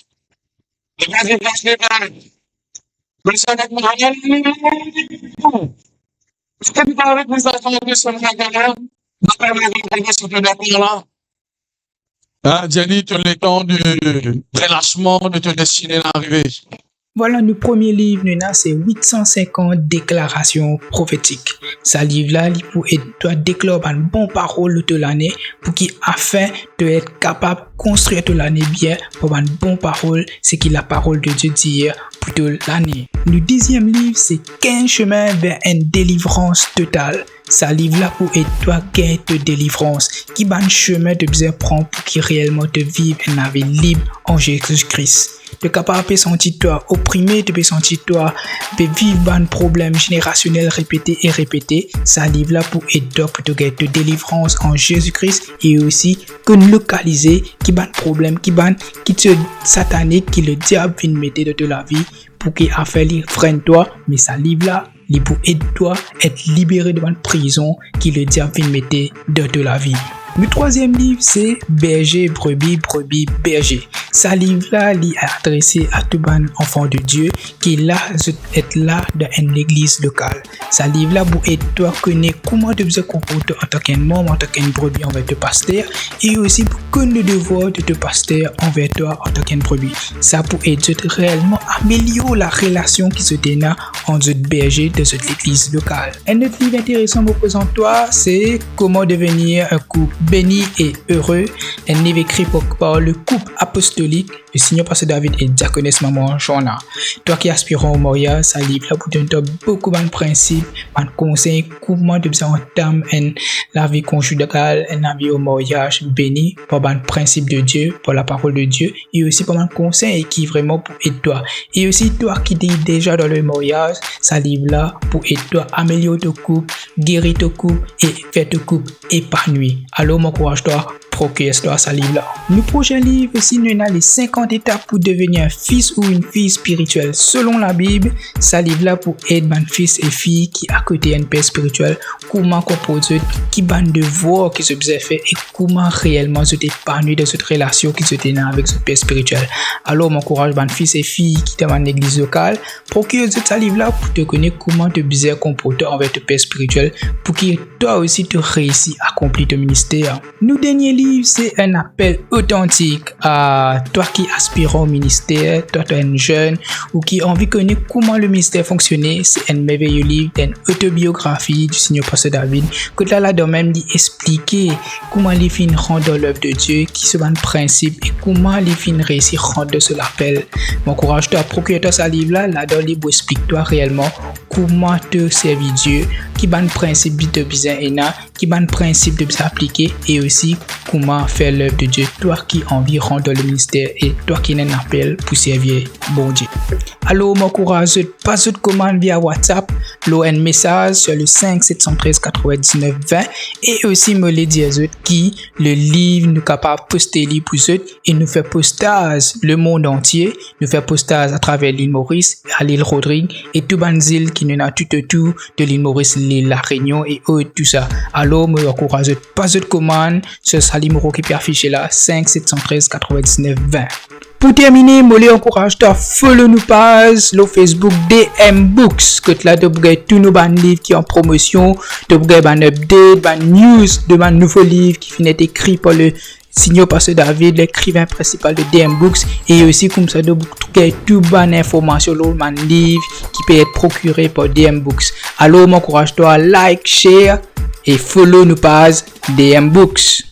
Ah, Jenny, tu as le temps de relâchement de te destiner à arriver. Voilà, le premier livre, c'est 850 déclarations prophétiques. Ce livre-là, il pour toi déclarer une bonne parole de l'année pour qui afin de être capable de construire toute l'année bien pour une bonne parole, c'est qui la parole de Dieu dit pour toute l'année. Le deuxième livre, c'est 15 chemins vers une délivrance totale. Ce livre-là pour aider toi gagner de délivrance, qui va un chemin de besoin prendre pour qui réellement te vivre une vie libre en Jésus-Christ. De capable de sentir toi opprimé, de sentir toi de vivre un problème générationnel répété et répété. Ça livre là pour aider toi pour te gagner de délivrance en Jésus-Christ et aussi que localiser qui ban problème qui te satanique qui le diable vient mettre de la vie pour qu'il a fait freine toi, mais ça livre là il pour aider toi être libéré de une prison qui le diable vient mettre de la vie. Le troisième livre, c'est Berger, brebis, berger. Ce livre-là, il est adressé à tout bon enfant de Dieu qui est là, être là dans une église locale. Ce livre-là, pour aider toi à connaître comment tu te comporter en tant qu'un membre, en tant qu'un brebis envers ton pasteur, et aussi pour connaître le devoir de ton pasteur envers toi en tant qu'un brebis. Ça pour aider réellement améliorer la relation qui se déna entre le berger de cette église locale. Un autre livre intéressant pour présenter toi, c'est Comment devenir un couple béni et heureux, un livre écrit par le couple apostolique, le Seigneur Pasteur David et Diaconesse Maman Joanna. Toi qui aspirant au mariage, ça livre là pour te donner beaucoup de principes, de conseils, comment de besoin entame la vie conjugale, la vie au mariage béni par le principe de Dieu, par la parole de Dieu, et aussi par un conseil qui vraiment pour aider toi. Et aussi toi qui es déjà dans le mariage, ça livre là pour aider toi améliorer ton couple, guérir ton couple et faire ton couple épanoui. Alors, m'encourage toi procure-toi ce livre-là. Le prochain livre aussi, nous avons les 50 étapes pour devenir un fils ou une fille spirituelle. Selon la Bible, ce livre-là pour aider les fils et filles qui à côté un père spirituel, comment composer, qui ban devoir qui se faisait fait et comment réellement se épanouir dans cette relation qui se tenait avec ce père spirituel. Alors, m'encourage les fils et filles qui sont dans l'église locale, procure ce livre-là pour te connaître comment te bien comporter avec ton père spirituel pour que toi aussi tu réussis à accomplir ton ministère. Nous dernier livre, c'est un appel authentique à toi qui aspires au ministère, toi tu es un jeune ou qui a envie de connaître comment le ministère fonctionne. C'est un merveilleux livre, une autobiographie du Seigneur Pasteur David que là-dedans même dit expliquer comment les filles rendent dans l'œuvre de Dieu, qui sont un principe et comment les filles réussissent à rendre ce l'appel. M'encourage-toi à procurer ce livre-là, là-dedans il explique-toi réellement comment te servir Dieu, qui ban principe de bien et qui ban principe de bien appliquer et aussi comment faire l'œuvre de Dieu, toi qui as envie de rendre le ministère et toi qui as un appel pour servir bon Dieu. Alors, m'encourage, passe de commande via WhatsApp, un message sur le 5 713 99 20 et aussi me le dire qui le livre nous capable de poster pour eux et nous fait postage le monde entier, nous fait postage à travers l'île Maurice, à l'île Rodrigue et tout banzil qui nous a tout autour de l'île Maurice, l'île La Réunion et tout ça. Alors, me encourage, passe de commande sur ce numéro qui peut afficher là, 5 713 99 20. Pour terminer, je encourage à follow nous page le Facebook DM Books que là de vous tous nos livres qui en promotion, de vous un update, un news de un nouveau livre qui finit écrit par le Seigneur Pasteur David, l'écrivain principal de DM Books et aussi comme ça de vous trouver tout bonne information sur mon livre qui peut être procuré par DM Books. Alors, m'encourage à like, share et follow nous page DM Books.